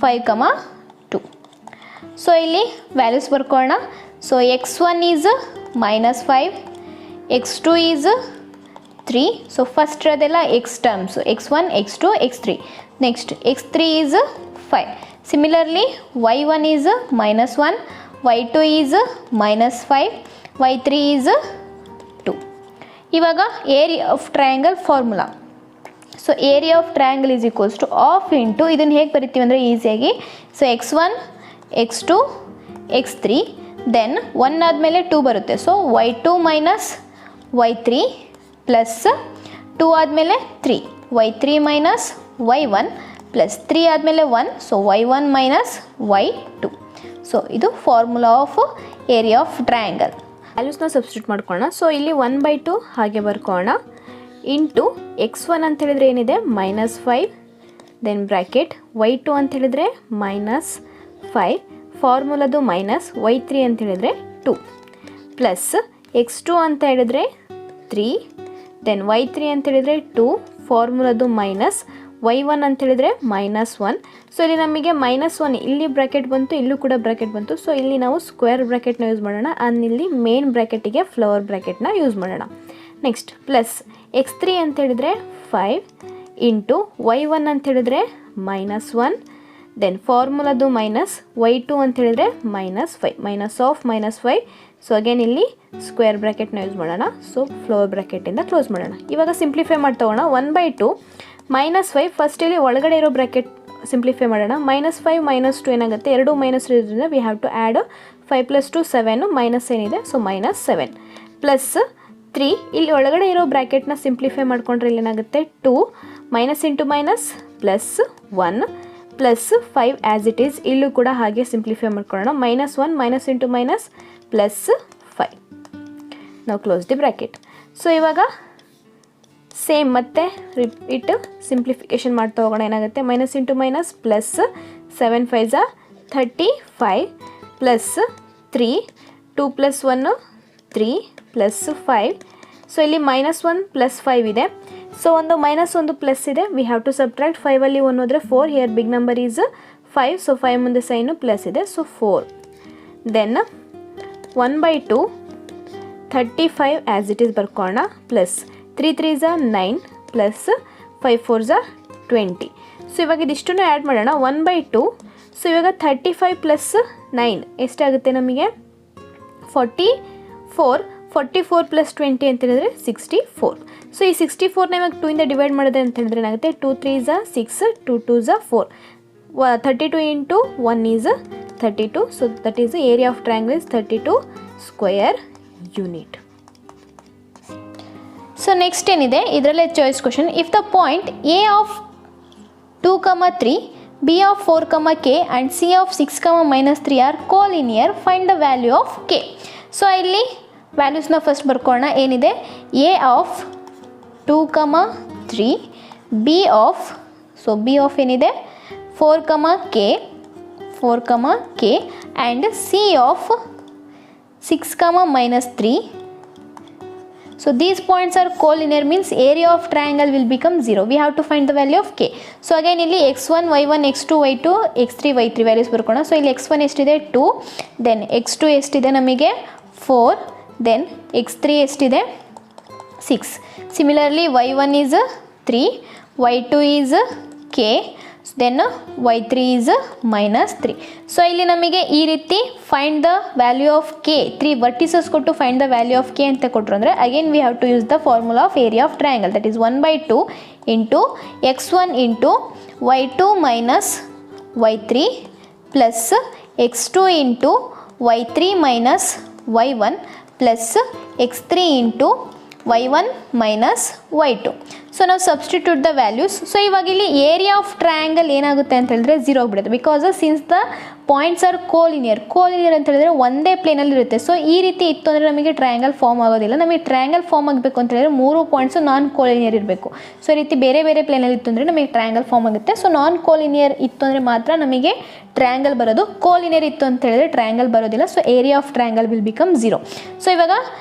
5, 2. ಸೊ ಇಲ್ಲಿ values ಬರ್ಕೊಳ್ಳೋಣ. So x1 is -5, x2 is 3. So first ಅದೆಲ್ಲ x terms x1 x2 x3. Next x3 is 5. Similarly y1 is -1, y2 is -5, y3 is 2. ಇವಾಗ area of triangle formula. So area of triangle is equals to half into ಇದನ್ನು ಹೇಗೆ ಬರಿತೀವಿ ಅಂದರೆ ಈಸಿಯಾಗಿ. So x1 x2 x3 then 1 ಆದಮೇಲೆ 2 ಬರುತ್ತೆ. So y2 minus y3 plus 2 ಆದಮೇಲೆ 3, y3 minus y1 plus 3 ಆದಮೇಲೆ 1, so y1 minus y2. So ಇದು formula of area of triangle. ವ್ಯಾಲ್ಯೂಸ್ನ ಸಬ್ಸ್ಟಿಟ್ಯೂಟ್ ಮಾಡ್ಕೊಳ್ಳೋಣ. ಸೊ ಇಲ್ಲಿ 1/2 ಹಾಗೆ ಬರ್ಕೊಳ್ಳೋಣ ಇಂಟು x1 ಅಂತ ಹೇಳಿದ್ರೆ ಏನಿದೆ -5 ದೆನ್ ಬ್ರ್ಯಾಕೆಟ್ y2 ಅಂತ ಹೇಳಿದ್ರೆ -5 ಫಾರ್ಮುಲಾದು ಮೈನಸ್ y3 ಅಂತ ಹೇಳಿದ್ರೆ 2 ಪ್ಲಸ್ x2 ಅಂತ ಹೇಳಿದ್ರೆ 3 ದೆನ್ y3 ಅಂತ ಹೇಳಿದ್ರೆ 2 ಫಾರ್ಮುಲಾದು ಮೈನಸ್ y1 ಅಂತ ಹೇಳಿದ್ರೆ -1. ಸೊ ಇಲ್ಲಿ ನಮಗೆ -1 ಇಲ್ಲಿ ಬ್ರ್ಯಾಕೆಟ್ ಬಂತು, ಇಲ್ಲೂ ಕೂಡ ಬ್ರ್ಯಾಕೆಟ್ ಬಂತು. ಸೊ ಇಲ್ಲಿ ನಾವು ಸ್ಕ್ವೇರ್ ಬ್ರ್ಯಾಕೆಟ್ನ ಯೂಸ್ ಮಾಡೋಣ, ಇಲ್ಲಿ ಮೇನ್ ಬ್ರ್ಯಾಕೆಟಿಗೆ ಫ್ಲವರ್ ಬ್ರ್ಯಾಕೆಟ್ನ ಯೂಸ್ ಮಾಡೋಣ. ನೆಕ್ಸ್ಟ್ ಪ್ಲಸ್ x3 ಅಂತ ಹೇಳಿದ್ರೆ 5 ಇಂಟು y1 ಅಂತ ಹೇಳಿದ್ರೆ -1. ದೆನ್ ಫಾರ್ಮುಲಾದು ಮೈನಸ್ y2 ಅಂತ ಹೇಳಿದ್ರೆ -5 ಸೊ ಅಗೇನ್ ಇಲ್ಲಿ ಸ್ಕ್ವೇರ್ ಬ್ರ್ಯಾಕೆಟ್ನ ಯೂಸ್ ಮಾಡೋಣ. ಸೊ ಫ್ಲವರ್ ಬ್ರ್ಯಾಕೆಟಿಂದ ಕ್ಲೋಸ್ ಮಾಡೋಣ. ಇವಾಗ ಸಿಂಪ್ಲಿಫೈ ಮಾಡಿ ತಗೋಣ. 1/2 -5 ಫಸ್ಟ್ ಇಲ್ಲಿ ಒಳಗಡೆ ಇರೋ ಬ್ರ್ಯಾಕೆಟ್ ಸಿಂಪ್ಲಿಫೈ ಮಾಡೋಣ. -5 -2 ಏನಾಗುತ್ತೆ, ಎರಡು ಮೈನಸ್ ಇರೋದ್ರಿಂದ we have to add 5 + 2 7 minus ಏನಿದೆ, ಸೊ -7 ಪ್ಲಸ್ 3 ಇಲ್ಲಿ ಒಳಗಡೆ ಇರೋ ಬ್ರ್ಯಾಕೆಟ್ನ ಸಿಂಪ್ಲಿಫೈ ಮಾಡ್ಕೊಂಡ್ರೆ ಇಲ್ಲಿ ಏನಾಗುತ್ತೆ 2 minus into minus plus 1 plus 5 as it is. ಇಲ್ಲೂ ಕೂಡ ಹಾಗೆ ಸಿಂಪ್ಲಿಫೈ ಮಾಡ್ಕೊಳ್ಳೋಣ. -1 ಮೈನಸ್ ಇಂಟು ಮೈನಸ್ ಪ್ಲಸ್ 5. ನಾವು ಕ್ಲೋಸ್ ದಿ ಬ್ರ್ಯಾಕೆಟ್. ಸೊ ಇವಾಗ ಸೇಮ್ ಮತ್ತೆ ರಿಪೀಟ್ ಸಿಂಪ್ಲಿಫಿಕೇಶನ್ ಮಾಡ್ತಾ ಹೋಗೋಣ. ಏನಾಗುತ್ತೆ minus into minus plus 7 5 35 plus 3 2 + 1 3 plus 5. So ಇಲ್ಲಿ -1 ಪ್ಲಸ್ 5 ಇದೆ. ಸೊ ಒಂದು -1 ಪ್ಲಸ್ ಇದೆ, ವಿ ಹ್ಯಾವ್ ಟು ಸಬ್ಟ್ರಾಕ್ಟ್. 5ಅಲ್ಲಿ 1 ಹೋದರೆ 4, here big number is 5. So 5 ಮುಂದೆ ಸೈನು ಪ್ಲಸ್ ಇದೆ, so 4. Then 1/2 35 as it is ಬರ್ಕೊಳ್ಳೋಣ. Plus 3 3 9 plus 5 4 20. ಸೊ ಇವಾಗ ಇದಿಷ್ಟನ್ನು ಆ್ಯಡ್ ಮಾಡೋಣ. 1/2. ಸೊ ಇವಾಗ 35 ಪ್ಲಸ್ 9 ಎಷ್ಟಾಗುತ್ತೆ ನಮಗೆ 44. 44 ಪ್ಲಸ್ 20 ಅಂತ ಹೇಳಿದ್ರೆ 64. ಸೊ ಈ 64ನ ಇವಾಗ 2 ಇಂದ ಡಿವೈಡ್ ಮಾಡಿದ್ರೆ ಅಂತ ಹೇಳಿದ್ರೆ ಏನಾಗುತ್ತೆ 2 3 6 2 2 4. 32 into 1 is 32. So that is area of triangle is 32 square unit. So next ಏನಿದೆ ಇದರಲ್ಲೇ choice question. If the point A of 2, 3, B of 4, k and C of 6, -3 are collinear, find the value of k. So ಇಲ್ಲಿ ವ್ಯಾಲ್ಯೂಸ್ನ first ಬರ್ಕೊಳ್ಳೋಣ. ಏನಿದೆ A of 2, 3, B of, so B of ಏನಿದೆ 4, k and C of 6, -3. So these points are collinear, means area of triangle will become 0. We have to find the value of k. So again ಇಲ್ಲಿ x1 y1 x2 y2 x3 y3 values ಬರ್ಕೋಣ. So ಇಲ್ಲಿ x1 ಎಷ್ಟಿದೆ 2, then x2 ಎಷ್ಟಿದೆ ನಮಗೆ 4, then x3 ಎಷ್ಟಿದೆ 6. Similarly y1 is 3, y2 is k, then y3 is -3. So ಇಲ್ಲಿ ನಮಗೆ ಈ ರೀತಿ find the value of k, 3 vertices ಕೊಟ್ಟು find the value of k ಅಂತ ಕೊಟ್ಟರು ಅಂದರೆ again we have to use the formula of area of triangle, that is 1/2 into x1 into y2 minus y3 plus x2 into y3 minus y1 plus x3 into y1 minus y2. So ನಾವು substitute the values. So ಇವಾಗ ಇಲ್ಲಿ area of triangle ಏನಾಗುತ್ತೆ ಅಂತ ಹೇಳಿದ್ರೆ 0 ಆಗಿಬಿಡುತ್ತೆ. Because since the points are collinear ಅಂತ ಹೇಳಿದ್ರೆ ಒಂದೇ ಪ್ಲೇನಲ್ಲಿ ಇರುತ್ತೆ. ಸೊ ಈ ರೀತಿ ಇತ್ತು ಅಂದರೆ ನಮಗೆ ಟ್ರಯಾಂಗಲ್ ಫಾರ್ಮ್ ಆಗೋದಿಲ್ಲ. ನಮಗೆ ಟ್ರಯಾಂಗಲ್ ಫಾರ್ಮ್ ಆಗಬೇಕು ಅಂತ ಹೇಳಿದ್ರೆ 3 ಪಾಯಿಂಟ್ಸು ನಾನ್ ಕೋಲಿನಿಯರ್ ಇರಬೇಕು. ಸೊ ಈ ರೀತಿ ಬೇರೆ ಬೇರೆ ಪ್ಲೇನಲ್ಲಿ ಇತ್ತು ಅಂದರೆ ನಮಗೆ ಟ್ರಯಾಂಗಲ್ ಫಾರ್ಮ್ ಆಗುತ್ತೆ. ಸೊ ನಾನ್ ಕೋಲಿನಿಯರ್ ಇತ್ತು ಅಂದರೆ ಮಾತ್ರ ನಮಗೆ ಟ್ರಯಾಂಗಲ್ ಬರೋದು. ಕೋಲಿನಿಯರ್ ಇತ್ತು ಅಂತ ಹೇಳಿದ್ರೆ ಟ್ರಯಾಂಗಲ್ ಬರೋದಿಲ್ಲ. So area of triangle will become 0. So ಇವಾಗ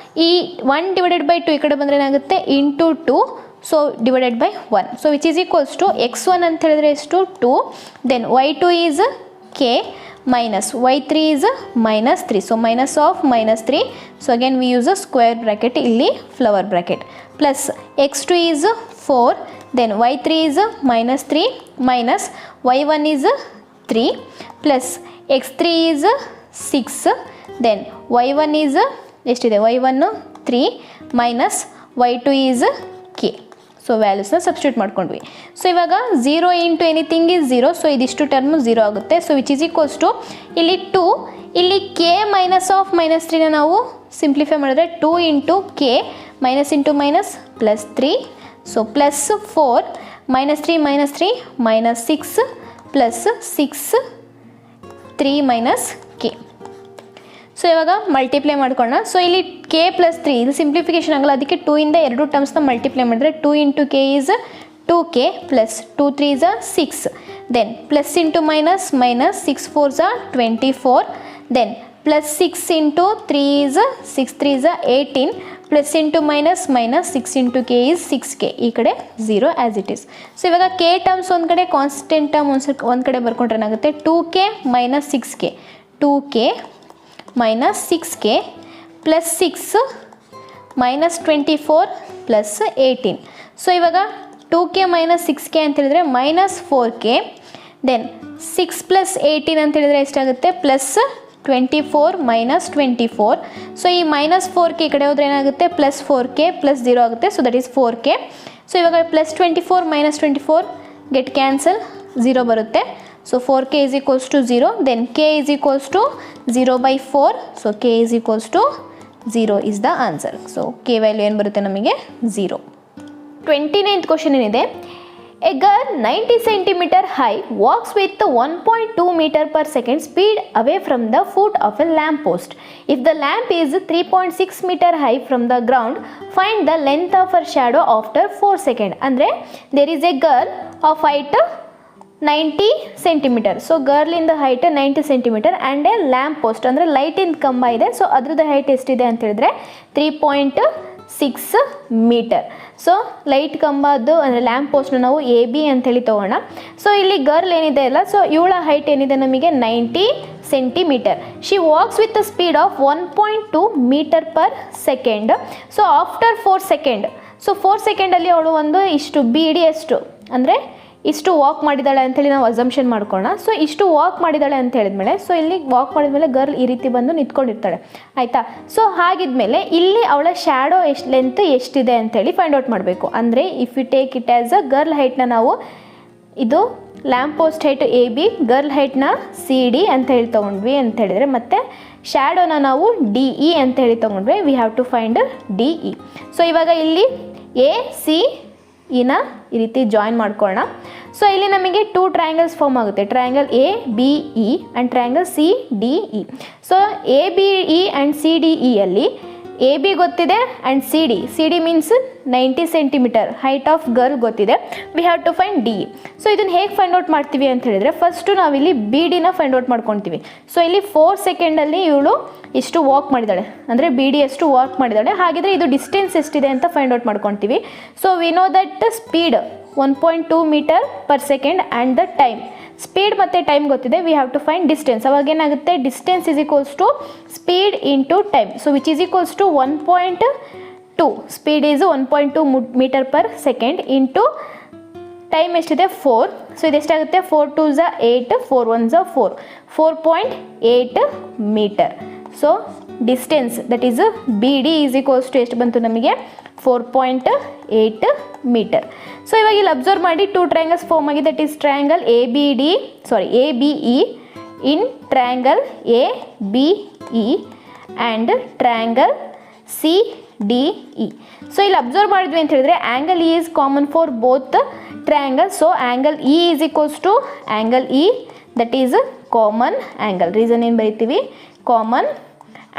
ಈ 1/2 ಈ ಕಡೆ ಬಂದರೆ ಏನಾಗುತ್ತೆ into 2, so divided by 1. So which is equals to x1 ಅಂತ ಹೇಳಿದ್ರೆ ಎಷ್ಟು 2, then y2 is k minus y3 is -3. So minus of -3. So again we use a square bracket illi flower bracket plus x2 is 4, then y3 is -3 minus y1 is 3 plus x3 is 6, then y1 is ಎಷ್ಟಿದೆ y1 3 minus y2 is k. So ವ್ಯಾಲ್ಯೂಸ್ನ substitute ಮಾಡ್ಕೊಂಡ್ವಿ. So ಇವಾಗ 0 into anything is 0. So ಇದಿಷ್ಟು term 0 ಆಗುತ್ತೆ. So which is equals to ಇಲ್ಲಿ 2, ಇಲ್ಲಿ K minus of -3ನ ನಾವು simplify ಮಾಡಿದ್ರೆ 2 into K minus into minus plus 3. So plus 4 -3 -6 plus 6 3 minus K. So ಇವಾಗ ಮಲ್ಟಿಪ್ಲೈ ಮಾಡ್ಕೊಳ್ಳೋಣ. ಸೊ ಇಲ್ಲಿ ಕೆ ಪ್ಲಸ್ 3 ಇದು ಸಿಂಪ್ಲಿಫಿಕೇಶನ್ ಆಗಲ್ಲ, ಅದಕ್ಕೆ 2 ಇಂದ 2 ಟರ್ಮ್ಸ್ನ ಮಲ್ಟಿಪ್ಲೈ ಮಾಡಿದ್ರೆ 2 into k is 2k plus 2 3 is 6, then plus into minus minus 6 4 is 24, then plus 6 into 3 is 6 3 is 18 plus into minus minus 6 into k is 6k, ಈ ಕಡೆ 0 as it is. So ಇವಾಗ k terms ಒಂದು ಕಡೆ, constant term ಒಂದು ಕಡೆ ಬರ್ಕೊಂಡ್ರೆ ಏನಾಗುತ್ತೆ 2k minus 6k, 2k minus 6k plus 6 minus 24 plus 18. So ಇವಾಗ 2k ಮೈನಸ್ 6k ಅಂತ ಹೇಳಿದ್ರೆ ಮೈನಸ್ 4k, ದೆನ್ 6 ಪ್ಲಸ್ 18 ಅಂತ ಹೇಳಿದ್ರೆ ಎಷ್ಟಾಗುತ್ತೆ ಪ್ಲಸ್ 24 ಮೈನಸ್ 24. ಸೊ ಈ ಮೈನಸ್ 4k ಈ ಕಡೆ ಹೋದ್ರೆ ಏನಾಗುತ್ತೆ ಪ್ಲಸ್ 4k ಪ್ಲಸ್ 0 ಆಗುತ್ತೆ. So that is 4k. So ಇವಾಗ ಪ್ಲಸ್ 24 ಮೈನಸ್ 24 ಗೆಟ್ ಕ್ಯಾನ್ಸಲ್, 0 ಬರುತ್ತೆ. So 4k is equals to 0, then k is equals to 0/4. So k is equals to 0 is the answer. So k value ಏನು ಬರುತ್ತೆ ನಮಗೆ 0. 29th question ಏನಿದೆ, a girl 90 cm high walks with 1.2 meter per second speed away from the foot of a lamp post. If the lamp is 3.6 meter high from the ground, find the length of her shadow after 4 seconds. ಅಂದರೆ there is a girl of height 90 cm. So girl ಇಂದ height 90 cm and a lamp post ಅಂದರೆ ಲೈಟಿನ ಕಂಬ ಇದೆ. So ಅದ್ರದ್ದು height ಎಷ್ಟಿದೆ ಅಂತ ಹೇಳಿದ್ರೆ 3.6 ಮೀಟರ್. ಸೊ ಲೈಟ್ ಕಂಬದ್ದು ಅಂದರೆ ಲ್ಯಾಂಪ್ ಪೋಸ್ಟ್ನ ನಾವು ಎ ಬಿ ಅಂತೇಳಿ ತೊಗೋಣ. ಸೊ ಇಲ್ಲಿ ಗರ್ಲ್ ಏನಿದೆ ಅಲ್ಲ, ಸೊ ಇವಳ ಹೈಟ್ ಏನಿದೆ ನಮಗೆ 90 centimeter. She walks with the speed of 1.2 metre per second. So after 4 second, so 4 ಸೆಕೆಂಡಲ್ಲಿ ಅವಳು ಒಂದು ಇಷ್ಟು ಬಿ ಡಿ ಎಷ್ಟು ಅಂದರೆ ಇಷ್ಟು ವಾಕ್ ಮಾಡಿದ್ದಾಳೆ ಅಂಥೇಳಿ ನಾವು ಅಸಂಪ್ಷನ್ ಮಾಡ್ಕೊಳ್ಳೋಣ. ಸೊ ಇಷ್ಟು ವಾಕ್ ಮಾಡಿದ್ದಾಳೆ ಅಂತ ಹೇಳಿದ್ಮೇಲೆ, ಸೊ ಇಲ್ಲಿ ವಾಕ್ ಮಾಡಿದ್ಮೇಲೆ ಗರ್ಲ್ ಈ ರೀತಿ ಬಂದು ನಿಂತ್ಕೊಂಡಿರ್ತಾಳೆ, ಆಯಿತಾ. ಸೊ ಹಾಗಿದ್ಮೇಲೆ ಇಲ್ಲಿ ಅವಳ ಶ್ಯಾಡೋ ಲೆಂತ್ ಎಷ್ಟಿದೆ ಅಂಥೇಳಿ ಫೈಂಡ್ ಔಟ್ ಮಾಡಬೇಕು. ಅಂದರೆ if you take it as a girl ಹೈಟ್ನ ನಾವು ಇದು lamp post height A B, girl ಹೈಟ್ನ ಸಿ ಡಿ ಅಂತ ಹೇಳಿ ತೊಗೊಂಡ್ವಿ ಅಂತ ಹೇಳಿದರೆ, ಮತ್ತು ಶ್ಯಾಡೋನ ನಾವು ಡಿ ಇ ಅಂತ ಹೇಳಿ ತೊಗೊಂಡ್ವಿ. We have to find D E. So ಇವಾಗ ಇಲ್ಲಿ ಎ ಸಿ ಇನ ಈ ರೀತಿ ಜಾಯಿನ್ ಮಾಡ್ಕೊಳ್ಳೋಣ. ಸೊ ಇಲ್ಲಿ ನಮಗೆ 2 ಟ್ರಯಾಂಗಲ್ಸ್ ಫಾರ್ಮ್ ಆಗುತ್ತೆ, triangle A B E and triangle C D E. So A B E and C D ಇಯಲ್ಲಿ ಎ ಬಿ ಗೊತ್ತಿದೆ and C D means 90 centimetre height of girl ಗೊತ್ತಿದೆ. We have to find D E. So ಇದನ್ನು ಹೇಗೆ find out ಮಾಡ್ತೀವಿ ಅಂತ ಹೇಳಿದರೆ, first ನಾವಿಲ್ಲಿ B ಡಿನ ಫೈಂಡ್ ಔಟ್ ಮಾಡ್ಕೊತೀವಿ. ಸೊ ಇಲ್ಲಿ 4 ಸೆಕೆಂಡಲ್ಲಿ ಇವಳು ಎಷ್ಟು ವಾಕ್ ಮಾಡಿದ್ದಾಳೆ ಅಂದರೆ ಬಿ ಡಿ ಎಷ್ಟು ವಾಕ್ ಮಾಡಿದ್ದಾಳೆ, ಹಾಗಿದ್ರೆ ಇದು ಡಿಸ್ಟೆನ್ಸ್ ಎಷ್ಟಿದೆ ಅಂತ ಫೈಂಡ್ ಔಟ್ ಮಾಡ್ಕೊತೀವಿ. So we know that speed 1.2 metre per second and the time, speed ಮತ್ತು ಟೈಮ್ ಗೊತ್ತಿದೆ. We have to find distance. ಅವಾಗ ಏನಾಗುತ್ತೆ, distance is equals to speed into time. So which is equals to 1.2. Speed is 1.2 metre per second into time ಎಷ್ಟಿದೆ 4. So ಇದೆಷ್ಟಾಗುತ್ತೆ 4 2s 8, 4 1s 4, 4.8 metre. So distance that is B D is equals to ಎಷ್ಟು ಬಂತು ನಮಗೆ 4.8 metre. So ಇವಾಗ ಇಲ್ಲಿ observe ಮಾಡಿ 2 triangles form ಆಗಿದೆ. That is triangle A B E in triangle A B E and triangle C D E. So ಇಲ್ಲಿ observe ಮಾಡಿದ್ವಿ ಅಂತ ಹೇಳಿದ್ರೆ angle E is common for both triangle. So angle E is equals to angle E that is common angle. Reason ಏನು ಬರೀತೀವಿ, common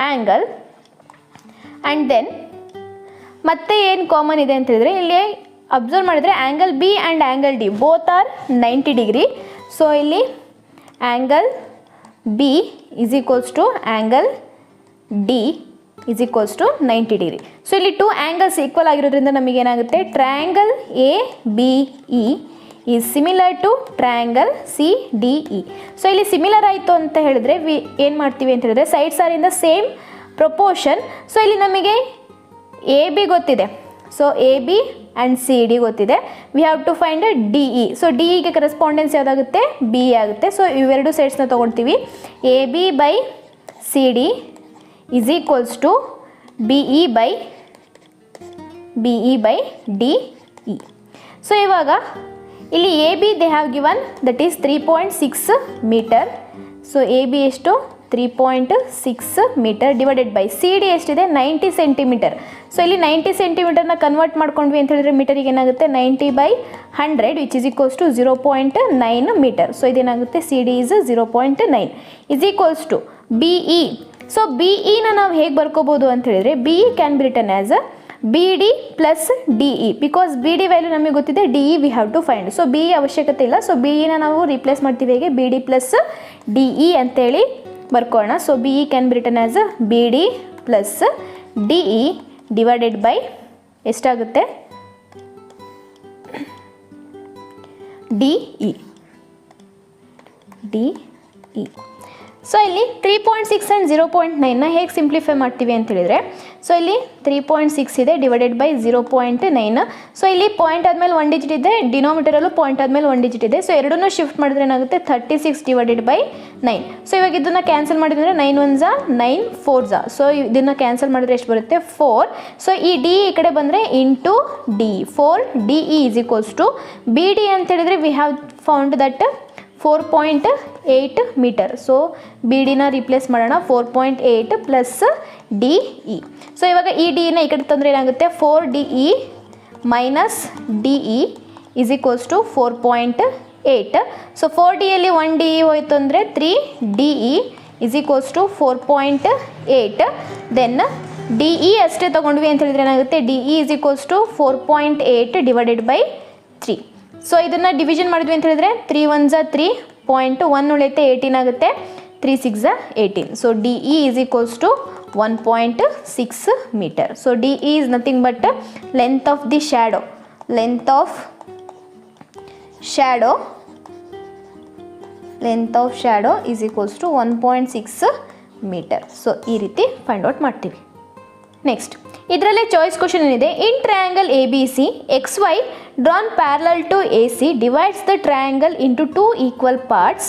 angle. And then ಮತ್ತೆ ಏನು common ಇದೆ ಅಂತ ಹೇಳಿದ್ರೆ, ಇಲ್ಲಿ ಅಬ್ಸರ್ವ್ ಮಾಡಿದರೆ angle B and angle D both are 90 degree. So ಇಲ್ಲಿ angle B is equals to angle D is equals to 90 degree. So ಇಲ್ಲಿ 2 ಆ್ಯಂಗಲ್ಸ್ ಈಕ್ವಲ್ ಆಗಿರೋದ್ರಿಂದ ನಮಗೇನಾಗುತ್ತೆ, triangle A B E is similar to triangle C D E. So ಇಲ್ಲಿ similar ಆಯಿತು ಅಂತ ಹೇಳಿದ್ರೆ ಏನು ಮಾಡ್ತೀವಿ ಅಂತ ಹೇಳಿದ್ರೆ, sides are in the same proportion. So ಇಲ್ಲಿ ನಮಗೆ ಎ ಬಿ ಗೊತ್ತಿದೆ, so A B and C D ಗೊತ್ತಿದೆ. We have to find D E. So D ಇಗೆ ಕರೆಸ್ಪಾಂಡೆನ್ಸ್ ಯಾವುದಾಗುತ್ತೆ, ಬಿ ಆಗುತ್ತೆ. ಸೊ ಇವೆರಡು ಸೈಡ್ಸ್ನ ತೊಗೊಳ್ತೀವಿ. A B by C D is equals to B E by D E. So ಇವಾಗ ಇಲ್ಲಿ A B they have given that is 3.6 meter. So A B ಎಷ್ಟು 3.6 meter divided by C D ಎಷ್ಟಿದೆ 90 centimetre. So ಇಲ್ಲಿ 90 ಸೆಂಟಿಮೀಟರ್ನ convert ಮಾಡ್ಕೊಂಡ್ವಿ ಅಂತ ಹೇಳಿದ್ರೆ ಮೀಟರಿಗೆ ಏನಾಗುತ್ತೆ 90/100 which is equals to 0.9 metre. So ಇದೇನಾಗುತ್ತೆ C D is 0.9 is equals to B E. So B ಇನ ನಾವು ಹೇಗೆ ಬರ್ಕೋಬೋದು ಅಂತ ಹೇಳಿದ್ರೆ, B E can be written as B D plus D E. Because B D value ನಮಗೆ ಗೊತ್ತಿದೆ, D E we have to find. So B E ಅವಶ್ಯಕತೆ ಇಲ್ಲ. ಸೊ ಬಿ ಇನ ನಾವು ರಿಪ್ಲೇಸ್ ಮಾಡ್ತೀವಿ ಹೇಗೆ, B D plus D E ಅಂತೇಳಿ ಬರ್ಕೊಳ್ಳೋಣ. So B E can be written as B D plus D E divided by ಎಷ್ಟಾಗುತ್ತೆ D E. So ಇಲ್ಲಿ 3.6 and 0.9ನ ಹೇಗೆ ಸಿಂಪ್ಲಿಫೈ ಮಾಡ್ತೀವಿ ಅಂತ ಹೇಳಿದರೆ, ಸೊ ಇಲ್ಲಿ 3.6 ಇದೆ ಡಿವೈಡೆಡ್ ಬೈ 0.9. ಸೊ ಇಲ್ಲಿ ಪಾಯಿಂಟ್ ಆದಮೇಲೆ 1 ಡಿಜಿಟ್ ಇದೆ, ಡಿನಾಮಿನೇಟರಲ್ಲೂ ಪಾಯಿಂಟ್ ಆದಮೇಲೆ 1 ಡಿಜಿಟ್ ಇದೆ. ಸೊ ಎರಡನ್ನೂ ಶಿಫ್ಟ್ ಮಾಡಿದ್ರೆ ಏನಾಗುತ್ತೆ 36 ಡಿವೈಡೆಡ್ ಬೈ 9. ಸೊ ಇವಾಗ ಇದನ್ನು ಕ್ಯಾನ್ಸಲ್ ಮಾಡಿದ್ರೆ 9 1 ಝಾ 9 4 ಝಾ. ಸೊ ಇದನ್ನು ಕ್ಯಾನ್ಸಲ್ ಮಾಡಿದ್ರೆ ಎಷ್ಟು ಬರುತ್ತೆ 4. ಸೊ ಈ ಡಿ ಈ ಕಡೆ ಬಂದರೆ into D 4 D E is equals to B D ಅಂತ ಹೇಳಿದರೆ we have found that 4.8 metre. So B ಡಿನ ರಿಪ್ಲೇಸ್ ಮಾಡೋಣ 4.8 ಪ್ಲಸ್ ಡಿ ಇ. ಸೊ ಇವಾಗ ಈ ಡಿನ ಈ ಕಡೆ ತಂದರೆ ಏನಾಗುತ್ತೆ 4 D E minus D E is equals to 4.8. So 4 ಡಿಯಲ್ಲಿ 1 ಡಿ ಇ ಹೋಯ್ತು ಅಂದರೆ 3 D E is equals to 4.8. Then D E ಅಷ್ಟೇ ತೊಗೊಂಡ್ವಿ ಅಂತ ಹೇಳಿದ್ರೆ ಏನಾಗುತ್ತೆ D E is equals to 4.8 divided by 3. So ಇದನ್ನು ಡಿವಿಷನ್ ಮಾಡಿದ್ವಿ ಅಂತ ಹೇಳಿದ್ರೆ 3 1 ಝಾ 3 0.1 ಉಳಿಯುತ್ತೆ 18 ಆಗುತ್ತೆ 3 6 ಝಾ 18. So D E is equals to 1.6 meter. So D E is nothing but length of the shadow, length of shadow is equals to 1.6 meter. So ಈ ರೀತಿ find out ಮಾಡ್ತೀವಿ. ನೆಕ್ಸ್ಟ್ ಇದರಲ್ಲೇ ಚಾಯ್ಸ್ ಕ್ವಶನ್ ಏನಿದೆ, in triangle A B C X Y drawn parallel to A C divides the triangle into 2 equal parts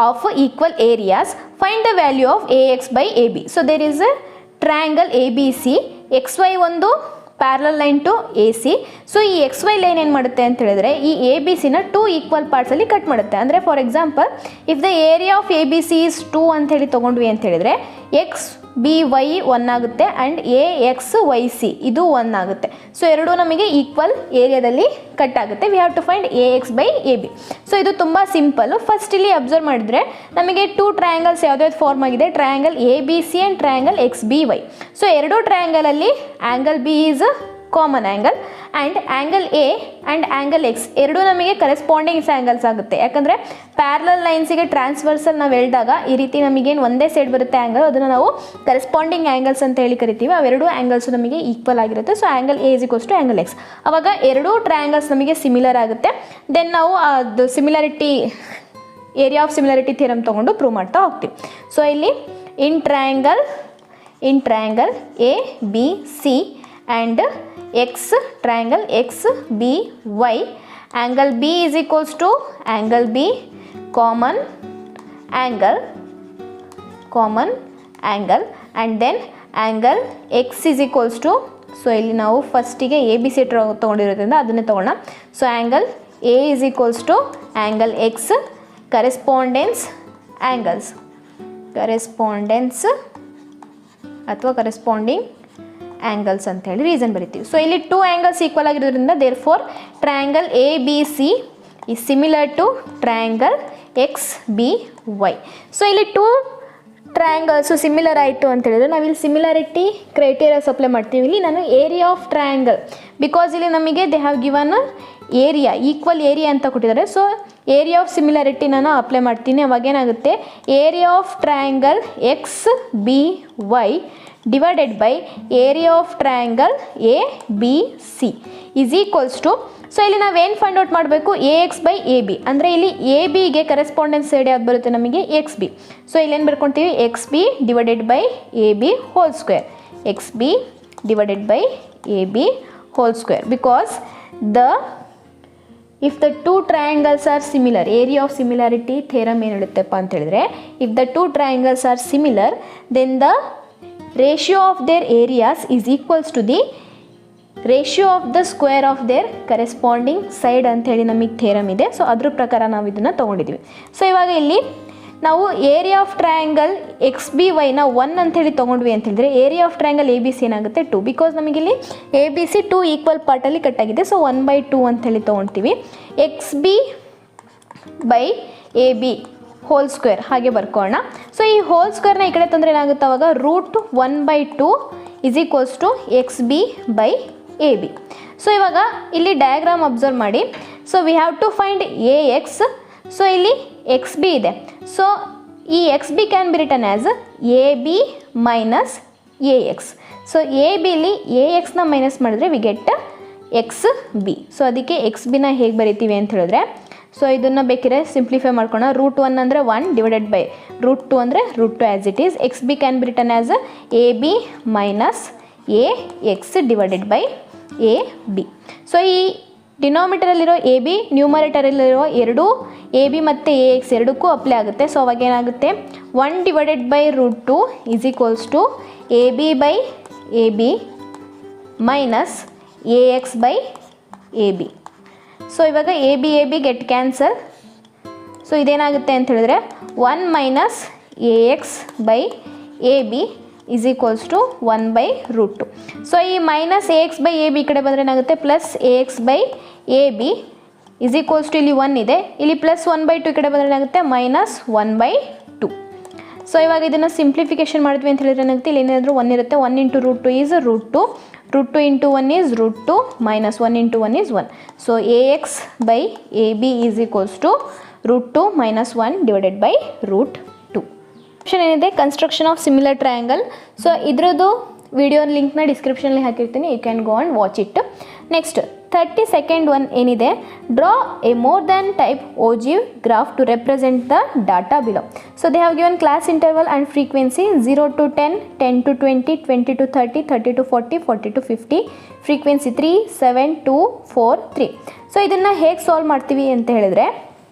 of equal areas, find the value of A X by A B. So there is a triangle A B C, X Y ಒಂದು parallel line to A C. So ಈ X Y line ಏನು ಮಾಡುತ್ತೆ ಅಂತ ಹೇಳಿದ್ರೆ ಈ A B ಸಿನ 2 equal ಪಾರ್ಟ್ಸಲ್ಲಿ cut ಮಾಡುತ್ತೆ. ಅಂದರೆ for example if the area of A B C is 2 ಅಂತ ಹೇಳಿ ತೊಗೊಂಡ್ವಿ ಅಂತ ಹೇಳಿದ್ರೆ ಎಕ್ಸ್ ಬಿ ವೈ 1 ಆಗುತ್ತೆ and A X Y C ಇದು 1 ಆಗುತ್ತೆ. ಸೊ ಎರಡೂ ನಮಗೆ ಈಕ್ವಲ್ ಏರಿಯಾದಲ್ಲಿ ಕಟ್ ಆಗುತ್ತೆ. We have to find A X by A B. So ಇದು ತುಂಬ ಸಿಂಪಲ್ಲು. ಫಸ್ಟ್ ಇಲ್ಲಿ ಅಬ್ಸರ್ವ್ ಮಾಡಿದ್ರೆ ನಮಗೆ 2 ಟ್ರಯಾಂಗಲ್ಸ್ ಯಾವುದ್ಯಾವ್ದು ಫಾರ್ಮ್ ಆಗಿದೆ, triangle A B C and triangle X B Y. So ಎರಡೂ ಟ್ರಯಾಂಗಲಲ್ಲಿ angle B is common angle and angle A and angle X ಎರಡೂ ನಮಗೆ ಕರೆಸ್ಪಾಂಡಿಂಗ್ಸ್ ಆ್ಯಂಗಲ್ಸ್ ಆಗುತ್ತೆ. ಯಾಕಂದರೆ ಪ್ಯಾರಲಲ್ ಲೈನ್ಸಿಗೆ ಟ್ರಾನ್ಸ್ವರ್ಸಲ್ ನಾವು ಎಳೆದಾಗ ಈ ರೀತಿ ನಮಗೇನು ಒಂದೇ ಸೈಡ್ ಬರುತ್ತೆ ಆ್ಯಂಗಲ್, ಅದನ್ನು ನಾವು ಕರೆಸ್ಪಾಂಡಿಂಗ್ ಆ್ಯಂಗಲ್ಸ್ ಅಂತ ಹೇಳಿ ಕರಿತೀವಿ. ಅವೆರಡೂ ಆ್ಯಂಗಲ್ಸು ನಮಗೆ ಈಕ್ವಲ್ ಆಗಿರುತ್ತೆ. So angle A is equals to angle X. ಅವಾಗ ಎರಡೂ ಟ್ರಯಾಂಗಲ್ಸ್ ನಮಗೆ ಸಿಮಿಲರ್ ಆಗುತ್ತೆ. ದೆನ್ ನಾವು ಅದು similarity area of similarity theorem ತೊಗೊಂಡು ಪ್ರೂವ್ ಮಾಡ್ತಾ ಹೋಗ್ತೀವಿ. ಸೊ ಇಲ್ಲಿ in triangle A B C and x triangle x b y, angle b is equals to angle b common angle and then angle x is equals to, so ಇಲ್ಲಿ ನಾವು ಫಸ್ಟಿಗೆ A B C ತೊಗೊಂಡಿರೋದ್ರಿಂದ ಅದನ್ನೇ ತೊಗೊಳ್ಳೋಣ. So angle A is equals to angle x correspondence ಅಥವಾ corresponding angles ಅಂತ ಹೇಳಿ reason ಬರಿತೀವಿ. ಸೊ ಇಲ್ಲಿ 2 ಆ್ಯಂಗಲ್ಸ್ ಈಕ್ವಲ್ ಆಗಿರೋದ್ರಿಂದ therefore triangle A B C is similar to triangle X B Y. So ಇಲ್ಲಿ 2 ಟ್ರಯಾಂಗಲ್ಸು ಸಿಮಿಲರ್ ಆಯಿತು ಅಂತ ಹೇಳಿದ್ರೆ ನಾವಿಲ್ಲಿ ಸಿಮಿಲಾರಿಟಿ ಕ್ರೈಟೇರಿಯಾಸ್ ಅಪ್ಲೈ ಮಾಡ್ತೀವಿ. ಇಲ್ಲಿ ನಾನು ಏರಿಯಾ ಆಫ್ ಟ್ರಯಾಂಗಲ್, ಬಿಕಾಸ್ ಇಲ್ಲಿ ನಮಗೆ they have given area equal area ಅಂತ ಕೊಟ್ಟಿದ್ದಾರೆ. ಸೊ ಏರಿಯಾ ಆಫ್ ಸಿಮಿಲಾರಿಟಿ ನಾನು ಅಪ್ಲೈ ಮಾಡ್ತೀನಿ. ಅವಾಗೇನಾಗುತ್ತೆ area of triangle X B Y divided by area of triangle A B C is equals to, so ಇಲ್ಲಿ ನಾವೇನು find out ಮಾಡಬೇಕು A X by A B. ಅಂದರೆ ಇಲ್ಲಿ ಎ ಬಿಗೆ correspondence side ಯಾವ್ದು ಬರುತ್ತೆ ನಮಗೆ ಎಕ್ಸ್ ಬಿ. ಸೊ ಇಲ್ಲೇನು ಬರ್ಕೊತೀವಿ X B divided by A B whole square, X B divided by A B whole square. Because if the 2 triangles are similar, area of similarity theorem ಏನು ಹೇಳುತ್ತಪ್ಪ ಅಂತ ಹೇಳಿದ್ರೆ if the 2 triangles are similar then the ratio of their areas is equals to the ratio of the square of their corresponding side ಅಂತ ಹೇಳಿ ನಮಗೆ theorem ಇದೆ. So ಅದ್ರ ಪ್ರಕಾರ ನಾವು ಇದನ್ನು ತೊಗೊಂಡಿದ್ದೀವಿ. ಸೊ ಇವಾಗ ಇಲ್ಲಿ ನಾವು area of triangle X B ವೈನ 1 ಅಂಥೇಳಿ ತೊಗೊಂಡ್ವಿ ಅಂತ ಹೇಳಿದ್ರೆ area of triangle A B C ಏನಾಗುತ್ತೆ 2, ಬಿಕಾಸ್ ನಮಗಿಲ್ಲಿ ಎ ಬಿ ಸಿ 2 ಈಕ್ವಲ್ ಪಾರ್ಟಲ್ಲಿ ಕಟ್ಟಾಗಿದೆ. ಸೊ 1/2 ಅಂಥೇಳಿ ತೊಗೊಳ್ತೀವಿ. X B by A B whole square ಹಾಗೆ ಬರ್ಕೊಳ್ಳೋಣ. ಸೊ ಈ ಹೋಲ್ ಸ್ಕ್ವೇರ್ನ ಈ ಕಡೆ ತಂದರೆ ಏನಾಗುತ್ತೆ ಅವಾಗ √1/2 is equals to X B by A B. So ಇವಾಗ ಇಲ್ಲಿ ಡಯಾಗ್ರಾಮ್ ಅಬ್ಸರ್ವ್ ಮಾಡಿ. So we have to find A X. So ಇಲ್ಲಿ ಎಕ್ಸ್ ಬಿ ಇದೆ. ಸೊ ಈ X B can be written as A B minus A X. So A ಬಿಲಿ A ಎಕ್ಸ್ನ minus ಮಾಡಿದ್ರೆ we get X B. So ಅದಕ್ಕೆ X ಬಿನ ಹೇಗೆ ಬರಿತೀವಿ ಅಂತ ಹೇಳಿದ್ರೆ, ಸೊ ಇದನ್ನು ಬೇಕಿದ್ರೆ ಸಿಂಪ್ಲಿಫೈ ಮಾಡ್ಕೊಳ್ಳೋಣ. √1 ಅಂದರೆ 1 ಡಿವೈಡೆಡ್ ಬೈ √2 ಅಂದರೆ √2 as it is. X B can be written as A B minus A X divided by A B. So ಈ ಡಿನಾಮಿನೇಟರಲ್ಲಿರೋ ಎ ಬಿ ನ್ಯೂಮರೇಟರಲ್ಲಿರೋ ಎರಡೂ ಎ ಬಿ ಮತ್ತು ಎ ಎಕ್ಸ್ ಎರಡಕ್ಕೂ ಅಪ್ಲೈ ಆಗುತ್ತೆ. ಸೊ ಅವಾಗ ಏನಾಗುತ್ತೆ, 1 divided by √2 is equals to A B by A B minus A X by A B. So ಇವಾಗ A B get cancel. So ಇದೇನಾಗುತ್ತೆ ಅಂತ ಹೇಳಿದ್ರೆ 1 minus A X by A B is equals to 1 by √2. So ಈ minus A X by A B ಕಡೆ ಬಂದರೆ ಏನಾಗುತ್ತೆ, plus A X by A B is equals to ಇಲ್ಲಿ 1 ಇದೆ, ಇಲ್ಲಿ ಪ್ಲಸ್ 1/2 ಈ ಕಡೆ ಬಂದರೆ ಏನಾಗುತ್ತೆ, ಮೈನಸ್ 1/2. ಸೊ ಇವಾಗ ಇದನ್ನು ಸಿಂಪ್ಲಿಫಿಕೇಶನ್ ಮಾಡಿದ್ವಿ ಅಂತ ಹೇಳಿದ್ರೆ ಏನಾಗುತ್ತೆ, ಇಲ್ಲಿ ಏನಾದರೂ 1 ಇರುತ್ತೆ. 1 into √2 is √2, √2 into 1 is √2 minus 1 into 1 is 1. So A X by A B is equals to √2 minus 1 divided by √2. Option ಏನಿದೆ, construction of similar triangle. So ಇದ್ರದ್ದು ವಿಡಿಯೋ ಲಿಂಕ್ನ ಡಿಸ್ಕ್ರಿಪ್ಷನಲ್ಲಿ ಹಾಕಿರ್ತೀನಿ, you can go and watch it. Next 32nd one ಏನಿದೆ, draw a more than type ogive graph to represent the data below. So they have given class interval and frequency 0 to 10, 10 to 20, 20 to 30, 30 to 40, 40 to 50, frequency 3, 7, 2, 4, 3. So ಇದನ್ನು ಹೇಗೆ solve ಮಾಡ್ತೀವಿ ಅಂತ ಹೇಳಿದ್ರೆ,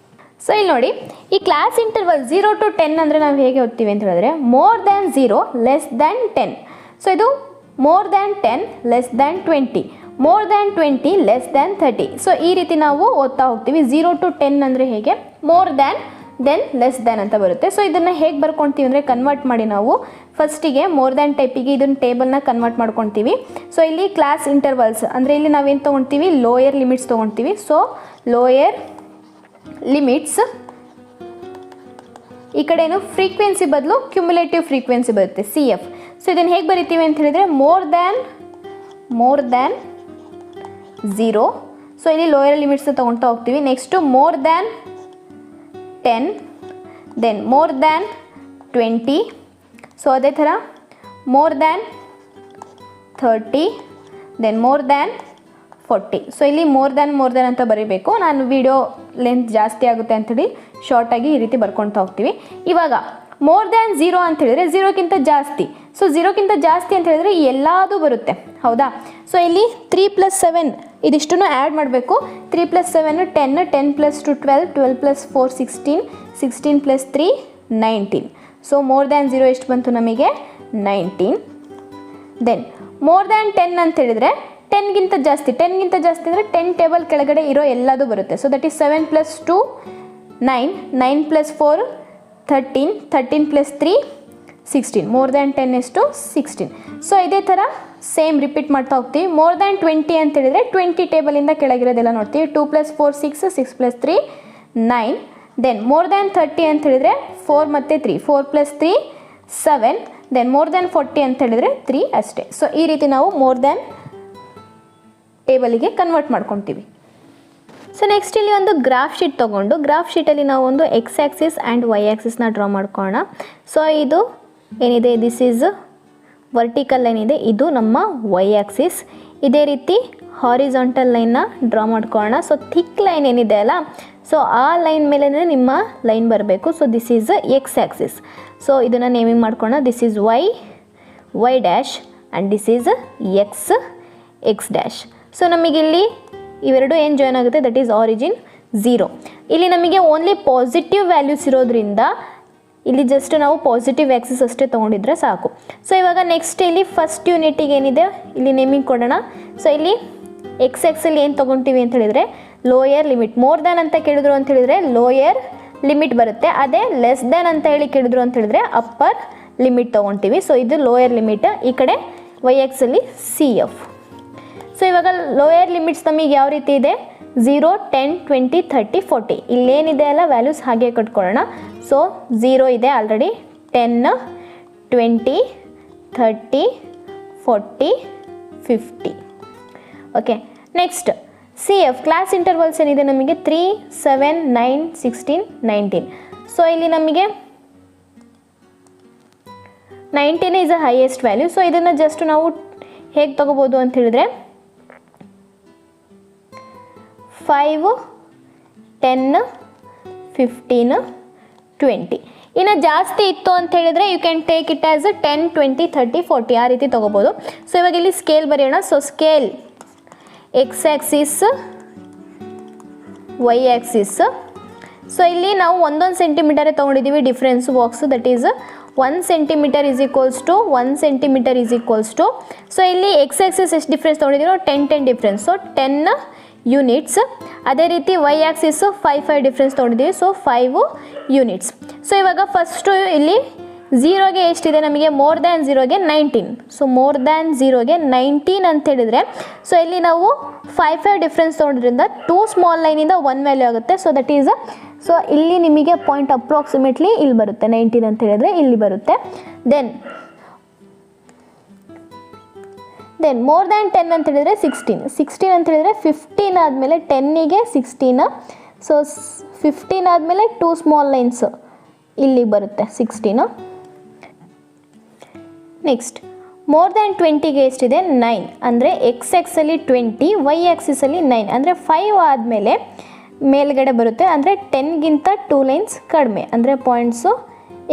so ಇಲ್ಲಿ ನೋಡಿ, ಈ class interval 0 to 10 ಅಂದರೆ ನಾವು ಹೇಗೆ ಓದ್ತೀವಿ ಅಂತ ಹೇಳಿದ್ರೆ, more than 0 less than 10. So ಇದು more than 10 less than 20, more than 20 less than 30. So ಈ ರೀತಿ ನಾವು ಓದ್ತಾ ಹೋಗ್ತೀವಿ. 0 to 10 ಅಂದರೆ ಹೇಗೆ, more than then less than ಅಂತ ಬರುತ್ತೆ. ಸೊ ಇದನ್ನು ಹೇಗೆ ಬರ್ಕೊಳ್ತೀವಿ ಅಂದರೆ, ಕನ್ವರ್ಟ್ ಮಾಡಿ ನಾವು ಫಸ್ಟಿಗೆ ಮೋರ್ ದ್ಯಾನ್ ಟೈಪಿಗೆ ಇದನ್ನು ಟೇಬಲ್ನ ಕನ್ವರ್ಟ್ ಮಾಡ್ಕೊತೀವಿ. ಸೊ ಇಲ್ಲಿ ಕ್ಲಾಸ್ ಇಂಟರ್ವಲ್ಸ್ ಅಂದರೆ ಇಲ್ಲಿ ನಾವೇನು ತೊಗೊಳ್ತೀವಿ, ಲೋಯರ್ ಲಿಮಿಟ್ಸ್ ತೊಗೊಳ್ತೀವಿ. ಸೊ ಲೋಯರ್ ಲಿಮಿಟ್ಸ್, ಈ ಕಡೆನು ಫ್ರೀಕ್ವೆನ್ಸಿ ಬದಲು ಕ್ಯುಮುಲೇಟಿವ್ ಫ್ರೀಕ್ವೆನ್ಸಿ ಬರುತ್ತೆ, CF. ಸೊ ಇದನ್ನು ಹೇಗೆ ಬರಿತೀವಿ ಅಂತ ಹೇಳಿದರೆ, ಮೋರ್ ದ್ಯಾನ್ 0. ಸೊ ಇಲ್ಲಿ ಲೋಯರ್ ಲಿಮಿಟ್ಸ್ ತೊಗೊಳ್ತಾ ಹೋಗ್ತೀವಿ. Next more than 10, then more than 20. So ಅದೇ ಥರ more than 30, then more than 40. So ಇಲ್ಲಿ ಮೋರ್ ದ್ಯಾನ್ ಅಂತ ಬರೀಬೇಕು. ನಾನು ವಿಡಿಯೋ ಲೆಂತ್ ಜಾಸ್ತಿ ಆಗುತ್ತೆ ಅಂಥೇಳಿ ಶಾರ್ಟಾಗಿ ಈ ರೀತಿ ಬರ್ಕೊಳ್ತಾ ಹೋಗ್ತೀವಿ. ಇವಾಗ ಮೋರ್ ದ್ಯಾನ್ 0 ಅಂತ ಹೇಳಿದರೆ 0ಕ್ಕಿಂತ ಜಾಸ್ತಿ. ಸೊ 0ಕ್ಕಿಂತ ಜಾಸ್ತಿ ಅಂತ ಹೇಳಿದರೆ ಎಲ್ಲದೂ ಬರುತ್ತೆ, ಹೌದಾ. ಸೊ ಇಲ್ಲಿ 3 + 7 ಇದಿಷ್ಟನ್ನು ಆ್ಯಡ್ ಮಾಡಬೇಕು. 3 + 7 10, 10 + 2 12, 12 + 4 16, 16 + 3 19. ಸೊ ಮೋರ್ ದ್ಯಾನ್ 0 ಎಷ್ಟು ಬಂತು ನಮಗೆ, 19. ದೆನ್ ಮೋರ್ ದ್ಯಾನ್ 10 ಅಂತ ಹೇಳಿದರೆ 10ಗಿಂತ ಜಾಸ್ತಿ ಅಂದರೆ 10 ಟೇಬಲ್ ಕೆಳಗಡೆ ಇರೋ ಎಲ್ಲದೂ ಬರುತ್ತೆ. So that is 7 + 2 9, 9 + 4 13, 13 + 3 16. More than 10 ಎಷ್ಟು, 16. ಸೊ ಇದೇ ಥರ ಸೇಮ್ ರಿಪೀಟ್ ಮಾಡ್ತಾ ಹೋಗ್ತೀವಿ. ಮೋರ್ ದ್ಯಾನ್ 20 ಅಂತ ಹೇಳಿದರೆ 20 ಟೇಬಲಿಂದ ಕೆಳಗಿರೋದೆಲ್ಲ ನೋಡ್ತೀವಿ. 2 + 4 6, 6 + 3 9. ದೆನ್ ಮೋರ್ ದ್ಯಾನ್ 30 ಅಂತ ಹೇಳಿದರೆ 4 ಮತ್ತು 3, 4 + 3 7. ದೆನ್ ಮೋರ್ ದ್ಯಾನ್ 40 ಅಂತ ಹೇಳಿದರೆ 3 ಅಷ್ಟೇ. ಸೊ ಈ ರೀತಿ ನಾವು ಮೋರ್ ದ್ಯಾನ್ ಟೇಬಲಿಗೆ ಕನ್ವರ್ಟ್ ಮಾಡ್ಕೊತೀವಿ. ಸೊ ನೆಕ್ಸ್ಟ್ ಇಲ್ಲಿ ಒಂದು ಗ್ರಾಫ್ ಶೀಟ್ ತೊಗೊಂಡು, ಗ್ರಾಫ್ ಶೀಟಲ್ಲಿ ನಾವು ಒಂದು ಎಕ್ಸ್ ಆ್ಯಕ್ಸಿಸ್ ಆ್ಯಂಡ್ ವೈ ಆ್ಯಕ್ಸಿಸ್ನ ಡ್ರಾ ಮಾಡ್ಕೊಳ್ಳೋಣ. ಸೊ ಇದು ಏನಿದೆ, ದಿಸ್ ಈಸ್ ವರ್ಟಿಕಲ್ ಲೈನ್ ಇದೆ, ಇದು ನಮ್ಮ ವೈ ಆ್ಯಕ್ಸಿಸ್. ಇದೇ ರೀತಿ ಹಾರಿಜಾಂಟಲ್ ಲೈನ್ನ ಡ್ರಾ ಮಾಡ್ಕೊಳ್ಳೋಣ. ಸೊ ಥಿಕ್ ಲೈನ್ ಏನಿದೆ ಅಲ್ಲ, ಸೊ ಆ ಲೈನ್ ಮೇಲೆ ನಿಮ್ಮ ಲೈನ್ ಬರಬೇಕು. So this is X axis. So ಇದನ್ನು ನೇಮಿಂಗ್ ಮಾಡ್ಕೊಳ್ಳೋಣ. This is Y dash and this is X dash. So ನಮಗಿಲ್ಲಿ ಇವೆರಡು ಏನು ಜಾಯ್ನ್ ಆಗುತ್ತೆ, ದಟ್ ಈಸ್ ಆರಿಜಿನ್ 0. ಇಲ್ಲಿ ನಮಗೆ ಓನ್ಲಿ ಪಾಸಿಟಿವ್ ವ್ಯಾಲ್ಯೂಸ್ ಇರೋದ್ರಿಂದ ಇಲ್ಲಿ ಜಸ್ಟ್ ನಾವು ಪಾಸಿಟಿವ್ ಆ್ಯಕ್ಸಿಸ್ ಅಷ್ಟೇ ತೊಗೊಂಡಿದ್ರೆ ಸಾಕು. ಸೊ ಇವಾಗ ನೆಕ್ಸ್ಟ್ ಇಲ್ಲಿ ಫಸ್ಟ್ ಯೂನಿಟಿಗೆ ಏನಿದೆ ಇಲ್ಲಿ ನೇಮಿಂಗ್ ಕೊಡೋಣ. ಸೊ ಇಲ್ಲಿ ಎಕ್ಸ್ ಎಕ್ಸಲ್ಲಿ ಏನು ತೊಗೊತೀವಿ ಅಂತ ಹೇಳಿದರೆ ಲೋಯರ್ ಲಿಮಿಟ್. ಮೋರ್ ದ್ಯಾನ್ ಅಂತ ಕೇಳಿದ್ರು ಅಂತ ಹೇಳಿದರೆ ಲೋಯರ್ ಲಿಮಿಟ್ ಬರುತ್ತೆ. ಅದೇ ಲೆಸ್ ದ್ಯಾನ್ ಅಂತ ಹೇಳಿ ಕೇಳಿದ್ರು ಅಂತ ಹೇಳಿದ್ರೆ ಅಪ್ಪರ್ ಲಿಮಿಟ್ ತೊಗೊತೀವಿ. ಸೊ ಇದು ಲೋಯರ್ ಲಿಮಿಟ್, ಈ ಕಡೆ ವೈ ಎಕ್ಸಲ್ಲಿ CF. ಸೊ ಇವಾಗ ಲೋಯರ್ ಲಿಮಿಟ್ಸ್ ನಮಗೆ ಯಾವ ರೀತಿ ಇದೆ, 0, 10, 20, 30, 40. ಇಲ್ಲೇನಿದೆ ಅಲ್ಲ ವ್ಯಾಲ್ಯೂಸ್ ಹಾಗೆ ಕಟ್ಕೊಳ್ಳೋಣ. ಸೊ 0 ಇದೆ already, 10, 20, 30, 40, 50. Okay, next CF class intervals ಏನಿದೆ ನಮಗೆ 3, 7, 9, 16, 19. ಸೊ ಇಲ್ಲಿ ನಮಗೆ 19 is a highest value. So ಇದನ್ನು ಜಸ್ಟ್ ನಾವು ಹೇಗೆ ತೊಗೋಬೋದು ಅಂತ ಹೇಳಿದ್ರೆ 5, 10, 15, 20. ಇನ್ನು ಜಾಸ್ತಿ ಇತ್ತು ಅಂತ ಹೇಳಿದ್ರೆ you can take it as 10, 20, 30, 40 ಆ ರೀತಿ ತೊಗೋಬೋದು. ಸೊ ಇವಾಗ ಇಲ್ಲಿ ಸ್ಕೇಲ್ ಬರೆಯೋಣ. So scale X axis, Y axis. So ಇಲ್ಲಿ ನಾವು 1 ಸೆಂಟಿಮೀಟರೇ ತೊಗೊಂಡಿದ್ದೀವಿ difference box, that is 1 centimetre is equals to 1 centimetre is equals to. So ಇಲ್ಲಿ ಎಕ್ಸ್ ಆ್ಯಕ್ಸಿಸ್ ಎಷ್ಟು ಡಿಫ್ರೆನ್ಸ್ ತೊಗೊಂಡಿದ್ದೀವಿ, 10 ಡಿಫ್ರೆನ್ಸ್, ಸೊ 10 ಯೂನಿಟ್ಸ್. ಅದೇ ರೀತಿ ವೈ ಆ್ಯಕ್ಸಿಸ್ಸು 5 ಡಿಫ್ರೆನ್ಸ್ ತೊಗೊಂಡಿದ್ದೀವಿ, ಸೊ 5 ಯೂನಿಟ್ಸ್. ಸೊ ಇವಾಗ ಫಸ್ಟು ಇಲ್ಲಿ ಝೀರೋಗೆ ಎಷ್ಟಿದೆ ನಮಗೆ, ಮೋರ್ ದ್ಯಾನ್ ಝೀರೋಗೆ 19. ಸೊ ಮೋರ್ ದ್ಯಾನ್ ಝೀರೋಗೆ 19 ಅಂತ ಹೇಳಿದರೆ, ಸೊ ಇಲ್ಲಿ ನಾವು 5 ಡಿಫ್ರೆನ್ಸ್ ತೊಗೊಂಡ್ರಿಂದ 2 ಸ್ಮಾಲ್ ಲೈನಿಂದ 1 ವ್ಯಾಲ್ಯೂ ಆಗುತ್ತೆ. ಸೊ ದಟ್ ಈಸ್, ಸೊ ಇಲ್ಲಿ ನಿಮಗೆ ಪಾಯಿಂಟ್ ಅಪ್ರಾಕ್ಸಿಮೇಟ್ಲಿ ಇಲ್ಲಿ ಬರುತ್ತೆ 19 ಅಂತ ಹೇಳಿದ್ರೆ ಇಲ್ಲಿ ಬರುತ್ತೆ. ದೆನ್ ಮೋರ್ ದ್ಯಾನ್ 10 ಅಂತ ಹೇಳಿದರೆ 16 ಅಂತ ಹೇಳಿದರೆ 15 ಆದಮೇಲೆ 10ಗೆ 16. ಸೊ 15 ಆದಮೇಲೆ 2 ಸ್ಮಾಲ್ ಲೈನ್ಸ್ ಇಲ್ಲಿ ಬರುತ್ತೆ 16. ನೆಕ್ಸ್ಟ್ ಮೋರ್ ದ್ಯಾನ್ 20ಗೆ ಎಷ್ಟಿದೆ, 9 ಅಂದರೆ ಎಕ್ಸ್ ಎಕ್ಸಲ್ಲಿ 20, ವೈ ಆ್ಯಕ್ಸಿಸಲ್ಲಿ 9 ಅಂದರೆ 5 ಆದಮೇಲೆ ಮೇಲ್ಗಡೆ ಬರುತ್ತೆ, ಅಂದರೆ 10ಗಿಂತ 2 ಲೈನ್ಸ್ ಕಡಿಮೆ, ಅಂದರೆ ಪಾಯಿಂಟ್ಸು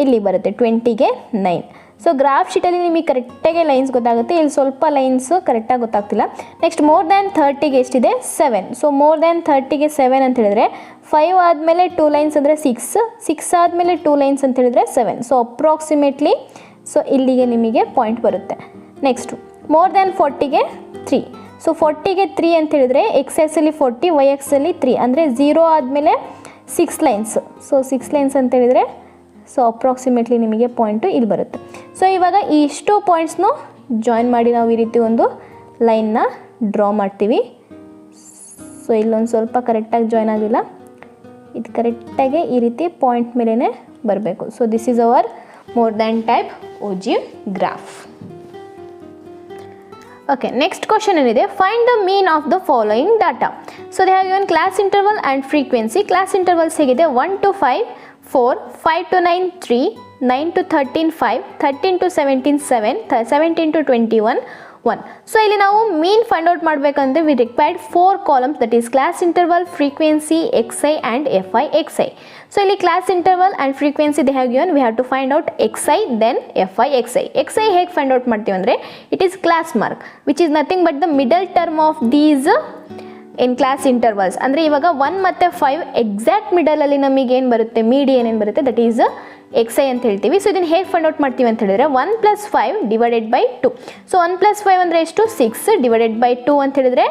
ಇಲ್ಲಿ ಬರುತ್ತೆ 20ಗೆ 9. ಸೊ ಗ್ರಾಫ್ ಶೀಟಲ್ಲಿ ನಿಮಗೆ ಕರೆಕ್ಟಾಗಿ ಲೈನ್ಸ್ ಗೊತ್ತಾಗುತ್ತೆ, ಇಲ್ಲಿ ಸ್ವಲ್ಪ ಲೈನ್ಸು ಕರೆಕ್ಟಾಗಿ ಗೊತ್ತಾಗ್ತಿಲ್ಲ. ನೆಕ್ಸ್ಟ್ ಮೋರ್ ದ್ಯಾನ್ 30ಗೆ ಎಷ್ಟಿದೆ, 7. ಸೊ ಮೋರ್ ದ್ಯಾನ್ 30ಗೆ 7 ಅಂತ ಹೇಳಿದ್ರೆ 5 ಆದಮೇಲೆ 2 ಲೈನ್ಸ್ ಅಂದರೆ 6 ಆದಮೇಲೆ 2 ಲೈನ್ಸ್ ಅಂತ ಹೇಳಿದ್ರೆ 7. ಸೊ ಅಪ್ರಾಕ್ಸಿಮೇಟ್ಲಿ ಸೊ ಇಲ್ಲಿಗೆ ನಿಮಗೆ ಪಾಯಿಂಟ್ ಬರುತ್ತೆ. ನೆಕ್ಸ್ಟು ಮೋರ್ ದ್ಯಾನ್ 40ಗೆ 3. ಸೊ 40ಗೆ 3 ಅಂತ ಹೇಳಿದ್ರೆ ಎಕ್ಸ್ ಎಕ್ಸಲ್ಲಿ 40, ವೈ ಎಕ್ಸಲ್ಲಿ 3 ಅಂದರೆ 0 ಆದಮೇಲೆ 6 ಲೈನ್ಸ್. ಸೊ 6 ಲೈನ್ಸ್ ಅಂತ ಹೇಳಿದರೆ ಸೊ ಅಪ್ರಾಕ್ಸಿಮೇಟ್ಲಿ ನಿಮಗೆ ಪಾಯಿಂಟು ಇಲ್ಲಿ ಬರುತ್ತೆ. ಸೊ ಇವಾಗ ಈ ಇಷ್ಟು ಪಾಯಿಂಟ್ಸ್ನು ಜಾಯಿನ್ ಮಾಡಿ ನಾವು ಈ ರೀತಿ ಒಂದು ಲೈನ್ನ ಡ್ರಾ ಮಾಡ್ತೀವಿ. ಸೊ ಇಲ್ಲೊಂದು ಸ್ವಲ್ಪ ಕರೆಕ್ಟಾಗಿ ಜಾಯಿನ್ ಆಗಿಲ್ಲ, ಇದು ಕರೆಕ್ಟಾಗಿ ಈ ರೀತಿ ಪಾಯಿಂಟ್ ಮೇಲೇ ಬರಬೇಕು. So this is our more than type ogive graph. Okay, next question ಏನಿದೆ, find the mean of the following data. So they have given class interval and frequency. Class intervals ಹೇಗಿದೆ 1 to 5 4, 5 to 9 3, 9 to 13 5, 13 to 17 7, 17 to 21 1. So ಇಲ್ಲಿ ನಾವು mean find out ಮಾಡಬೇಕಂದ್ರೆ we required 4 columns, that is class interval, frequency, XI and FI XI. So ಇಲ್ಲಿ class interval and frequency they have given, we have to find out XI then FI XI. XI ಹೇಗೆ find out ಮಾಡ್ತೀವಿ ಅಂದರೆ it is class mark which is nothing but the middle term of these in class intervals. ಅಂದರೆ ಇವಾಗ 1 ಮತ್ತು 5 exact ಮಿಡಲಲ್ಲಿ ನಮಗೆ ಏನು ಬರುತ್ತೆ, median ಏನು ಬರುತ್ತೆ, ದಟ್ ಈಸ್ XI ಅಂತ ಹೇಳ್ತೀವಿ. ಸೊ ಇದನ್ನು ಹೇಗೆ ಫೈಂಡ್ ಔಟ್ ಮಾಡ್ತೀವಿ ಅಂತ ಹೇಳಿದ್ರೆ 1 + 5 ಡಿವೈಡೆಡ್ ಬೈ 2. ಸೊ 1 + 5 ಅಂದರೆ ಎಷ್ಟು, 6 ಡಿವೈಡೆಡ್ ಬೈ 2 ಅಂತ ಹೇಳಿದ್ರೆ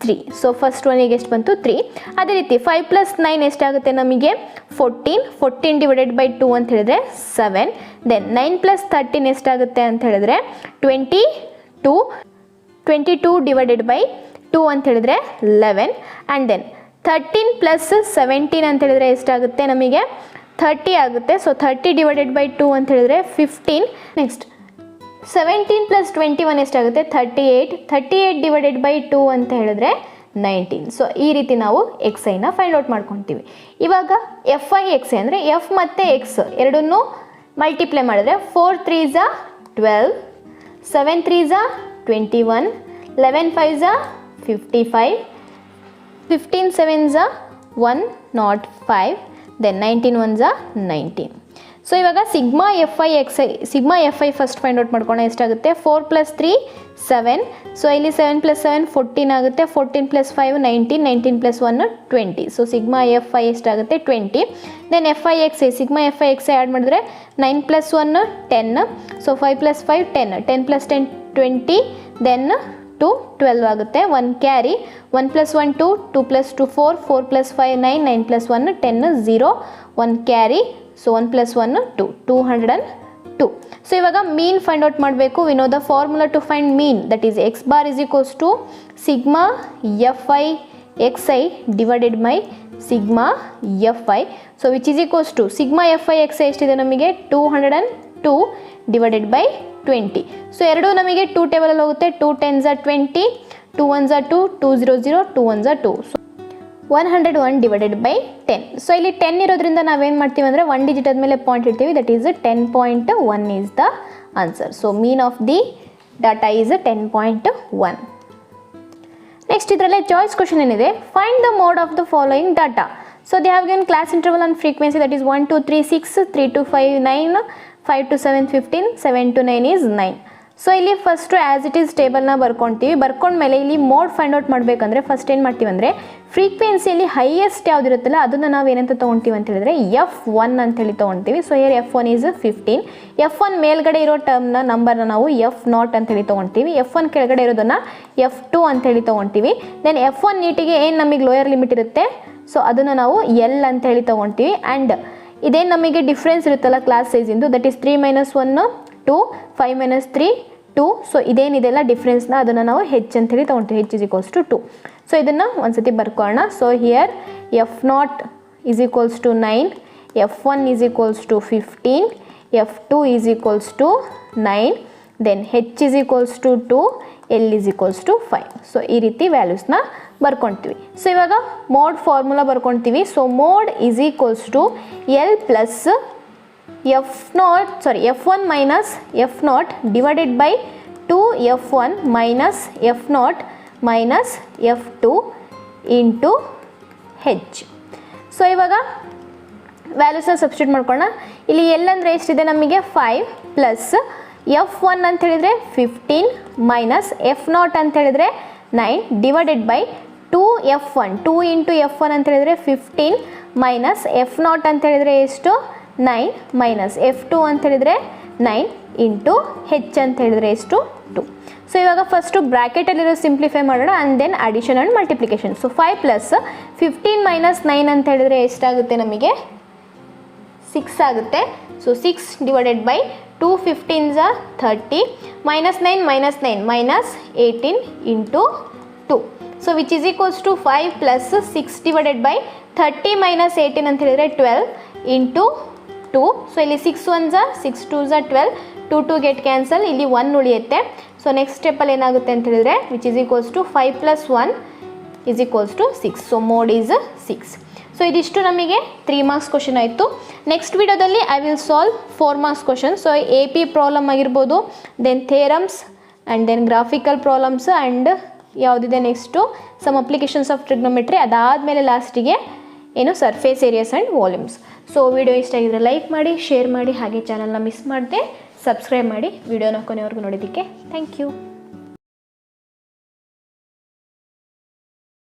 3. ಸೊ ಫಸ್ಟ್ ಒನಿಗೆ ಎಷ್ಟು ಬಂತು, 3. ಅದೇ ರೀತಿ 5 + 9 ಎಷ್ಟಾಗುತ್ತೆ ನಮಗೆ 14, 14 ಡಿವೈಡೆಡ್ ಬೈ 2 ಅಂತ ಹೇಳಿದ್ರೆ 7. ದೆನ್ 9 + 13 ಎಷ್ಟಾಗುತ್ತೆ ಅಂತ ಹೇಳಿದ್ರೆ 22, 22 ಡಿವೈಡೆಡ್ ಬೈ 2 ಅಂತ ಹೇಳಿದ್ರೆ 11. ಆ್ಯಂಡ್ ದೆನ್ 13 + 17 ಅಂತ ಹೇಳಿದ್ರೆ ಎಷ್ಟಾಗುತ್ತೆ ನಮಗೆ 30 ಆಗುತ್ತೆ. ಸೊ 30 ಡಿವೈಡೆಡ್ ಬೈ 2 ಅಂತ ಹೇಳಿದ್ರೆ 15. ನೆಕ್ಸ್ಟ್ 17 + 21 ಎಷ್ಟಾಗುತ್ತೆ 38, 38 ಡಿವೈಡೆಡ್ ಬೈ 2 ಅಂತ ಹೇಳಿದ್ರೆ 19. ಸೊ ಈ ರೀತಿ ನಾವು XIನ ಫೈಂಡ್ ಔಟ್ ಮಾಡ್ಕೊತೀವಿ. ಇವಾಗ FI XI ಅಂದರೆ F ಮತ್ತು X ಎರಡನ್ನೂ ಮಲ್ಟಿಪ್ಲೈ ಮಾಡಿದ್ರೆ 4 3s 12, 7 3s 21, 11 5s 55, 15 7s 105, then 19 1s 19. So ಇವಾಗ sigma FI first find out ಮಾಡ್ಕೊಳ್ಳೋಣ. ಎಷ್ಟಾಗುತ್ತೆ 4 + 3 7. ಸೊ ಇಲ್ಲಿ 7 + 7 14 ಆಗುತ್ತೆ, 14 + 5 19, 19 + 1 20. ಸೊ ಸಿಗ್ಮಾ FI ಎಷ್ಟಾಗುತ್ತೆ 20. Then FI XI, sigma FI XI add ಮಾಡಿದ್ರೆ 9 + 1 10. ಸೊ 5 + 5 10, 10 + 10 20, ದೆನ್ 2 12 ಆಗುತ್ತೆ. 1 ಕ್ಯಾರಿ, 1 + 1 2, 2 + 2 4, 4 + 5 9, 9 + 1 10 0, 1 ಕ್ಯಾರಿ. ಸೊ 1 + 1 2, 202. ಸೊ ಇವಾಗ ಮೀನ್ ಫೈಂಡ್ ಔಟ್ ಮಾಡಬೇಕು. We know the formula to find mean, that is X bar = sigma FI XI divided by sigma FI. So which is equals to sigma FI XI ಎಷ್ಟಿದೆ ನಮಗೆ 202 divided by 20. So ಎರಡೂ ನಮಗೆ 2 ಟೇಬಲಲ್ಲಿ ಹೋಗುತ್ತೆ. 2 10s 20, 2 1s 2, 2 0 0, 2 1s 2. So 101 divided by 10. So ಇಲ್ಲಿ 10 ಇರೋದ್ರಿಂದ ನಾವೇನು ಮಾಡ್ತೀವಿ ಅಂದರೆ 1 ಡಿಜಿಟ್ ಆದಮೇಲೆ ಪಾಯಿಂಟ್ ಇಡ್ತೀವಿ, that is 10.1 is the answer. So mean of the data is 10.1. Next ಇದರಲ್ಲೇ ಚಾಯ್ಸ್ ಕ್ವಶನ್ ಏನಿದೆ, find the mode of the following data. So they have given class interval on frequency that is 1 to 3 6, 3 to 5 9, 5 to 7 15, 7 to 9 is 9. So ಇಲ್ಲಿ first as it is ಟೇಬಲ್ನ ಬರ್ಕೊತೀವಿ. ಬರ್ಕೊಂಡ್ಮೇಲೆ ಇಲ್ಲಿ mode find out ಮಾಡಬೇಕಂದ್ರೆ first ಏನು ಮಾಡ್ತೀವಿ ಅಂದರೆ ಫ್ರೀಕ್ವೆನ್ಸಿಯಲ್ಲಿ highest ಯಾವುದಿರುತ್ತಲ್ಲ ಅದನ್ನು ನಾವು ಏನಂತ ತೊಗೊತೀವಿ ಅಂತ ಹೇಳಿದ್ರೆ F1 ಅಂತೇಳಿ ತೊಗೊತೀವಿ. So here F1 is 15. F1 ಮೇಲ್ಗಡೆ ಇರೋ ಟರ್ಮ್ನ ನಂಬರ್ನ ನಾವು F0 ಅಂತೇಳಿ ತೊಗೊತೀವಿ. F1 ಕೆಳಗಡೆ ಇರೋದನ್ನು F2 ಅಂತೇಳಿ ತೊಗೊತೀವಿ. ದೆನ್ F1 ನೀಟಿಗೆ ಏನು ನಮಗೆ ಲೋಯರ್ ಲಿಮಿಟ್ ಇರುತ್ತೆ, ಸೊ ಅದನ್ನು ನಾವು L ಅಂತೇಳಿ ತೊಗೊತೀವಿ. ಆ್ಯಂಡ್ ಇದೇನು ನಮಗೆ ಡಿಫ್ರೆನ್ಸ್ ಇರುತ್ತಲ್ಲ ಕ್ಲಾಸ್ ಸೈಜಿಂದು, ದಟ್ ಈಸ್ 3 - 1 2, 5 - 3 2. ಸೊ ಇದೇನಿದೆಲ್ಲ ಡಿಫ್ರೆನ್ಸ್ನ ಅದನ್ನು ನಾವು H ಅಂತೇಳಿ ತೊಗೊತೀವಿ, H = 2. ಸೊ ಇದನ್ನು ಒಂದ್ಸತಿ ಬರ್ಕೊಳ್ಳೋಣ. So here F0 = 9, F1 = 15, F2 = 9, then H = 2, L = 5. So ಈ ರೀತಿ ವ್ಯಾಲ್ಯೂಸ್ನ ಬರ್ಕೊತೀವಿ. ಸೊ ಇವಾಗ ಮೋಡ್ ಫಾರ್ಮುಲಾ ಬರ್ಕೊತೀವಿ. So mode = L plus F1 minus F0 divided by 2F1 minus F0 minus F2 into H. So ಇವಾಗ ವ್ಯಾಲ್ಯೂಸ್ನ ಸಬ್ಸ್ಟಿಟ್ಯೂಟ್ ಮಾಡ್ಕೊಳ್ಳೋಣ. ಇಲ್ಲಿ L ಅಂದರೆ ಎಷ್ಟಿದೆ ನಮಗೆ 5 ಪ್ಲಸ್ F1 ಅಂತ ಹೇಳಿದರೆ 15 ಮೈನಸ್ F0 ಅಂತ ಹೇಳಿದರೆ 9 divided by 2F1 2 into F1 ಅಂತ ಹೇಳಿದರೆ 15 ಮೈನಸ್ F0 ಅಂತ ಹೇಳಿದರೆ ಎಷ್ಟು 9 ಮೈನಸ್ F2 ಅಂತ ಹೇಳಿದರೆ 9 ಇಂಟು H ಅಂತ ಹೇಳಿದರೆ ಎಷ್ಟು 2. ಸೊ ಇವಾಗ ಫಸ್ಟು ಬ್ರ್ಯಾಕೆಟಲ್ಲಿರೋ ಸಿಂಪ್ಲಿಫೈ ಮಾಡೋಣ and then addition and multiplication. So 5 plus 15 minus 9 ಅಂತ ಹೇಳಿದರೆ ಎಷ್ಟಾಗುತ್ತೆ ನಮಗೆ 6 ಆಗುತ್ತೆ. So 6 divided by 2 15s are 30 minus 9 minus 18 into 2. So which is equals to 5 plus 6 divided by 30 minus 18 ಅಂತ ಹೇಳಿದರೆ 12 into 2. ಸೊ ಇಲ್ಲಿ 6 1s are 6 2s are 12, 2 2 get cancel, ಇಲ್ಲಿ 1 ಉಳಿಯುತ್ತೆ. ಸೊ ನೆಕ್ಸ್ಟ್ ಸ್ಟೆಪ್ಪಲ್ಲಿ ಏನಾಗುತ್ತೆ ಅಂತ ಹೇಳಿದರೆ which is equals to 5 plus 1 is equals to 6. So mode is 6. So ಇದಿಷ್ಟು ನಮಗೆ 3 ಮಾರ್ಕ್ಸ್ ಕ್ವಶನ್ ಆಯಿತು. ನೆಕ್ಸ್ಟ್ ವಿಡಿಯೋದಲ್ಲಿ I will solve 4 marks question. So AP problem ಆಗಿರ್ಬೋದು, then theorems and then graphical problems and ಯಾವುದಿದೆ next some applications of trigonometry, ಅದಾದಮೇಲೆ ಲಾಸ್ಟಿಗೆ ಏನು surface areas and volumes. So video ಇಷ್ಟ ಆಗಿದ್ರೆ ಲೈಕ್ ಮಾಡಿ, ಶೇರ್ ಮಾಡಿ, ಹಾಗೆ ಚಾನಲ್ನ ಮಿಸ್ ಮಾಡದೆ ಸಬ್ಸ್ಕ್ರೈಬ್ ಮಾಡಿ. ವಿಡಿಯೋನ ಕೊನೆವರೆಗೂ ನೋಡಿದ್ದಕ್ಕೆ ಥ್ಯಾಂಕ್ ಯು.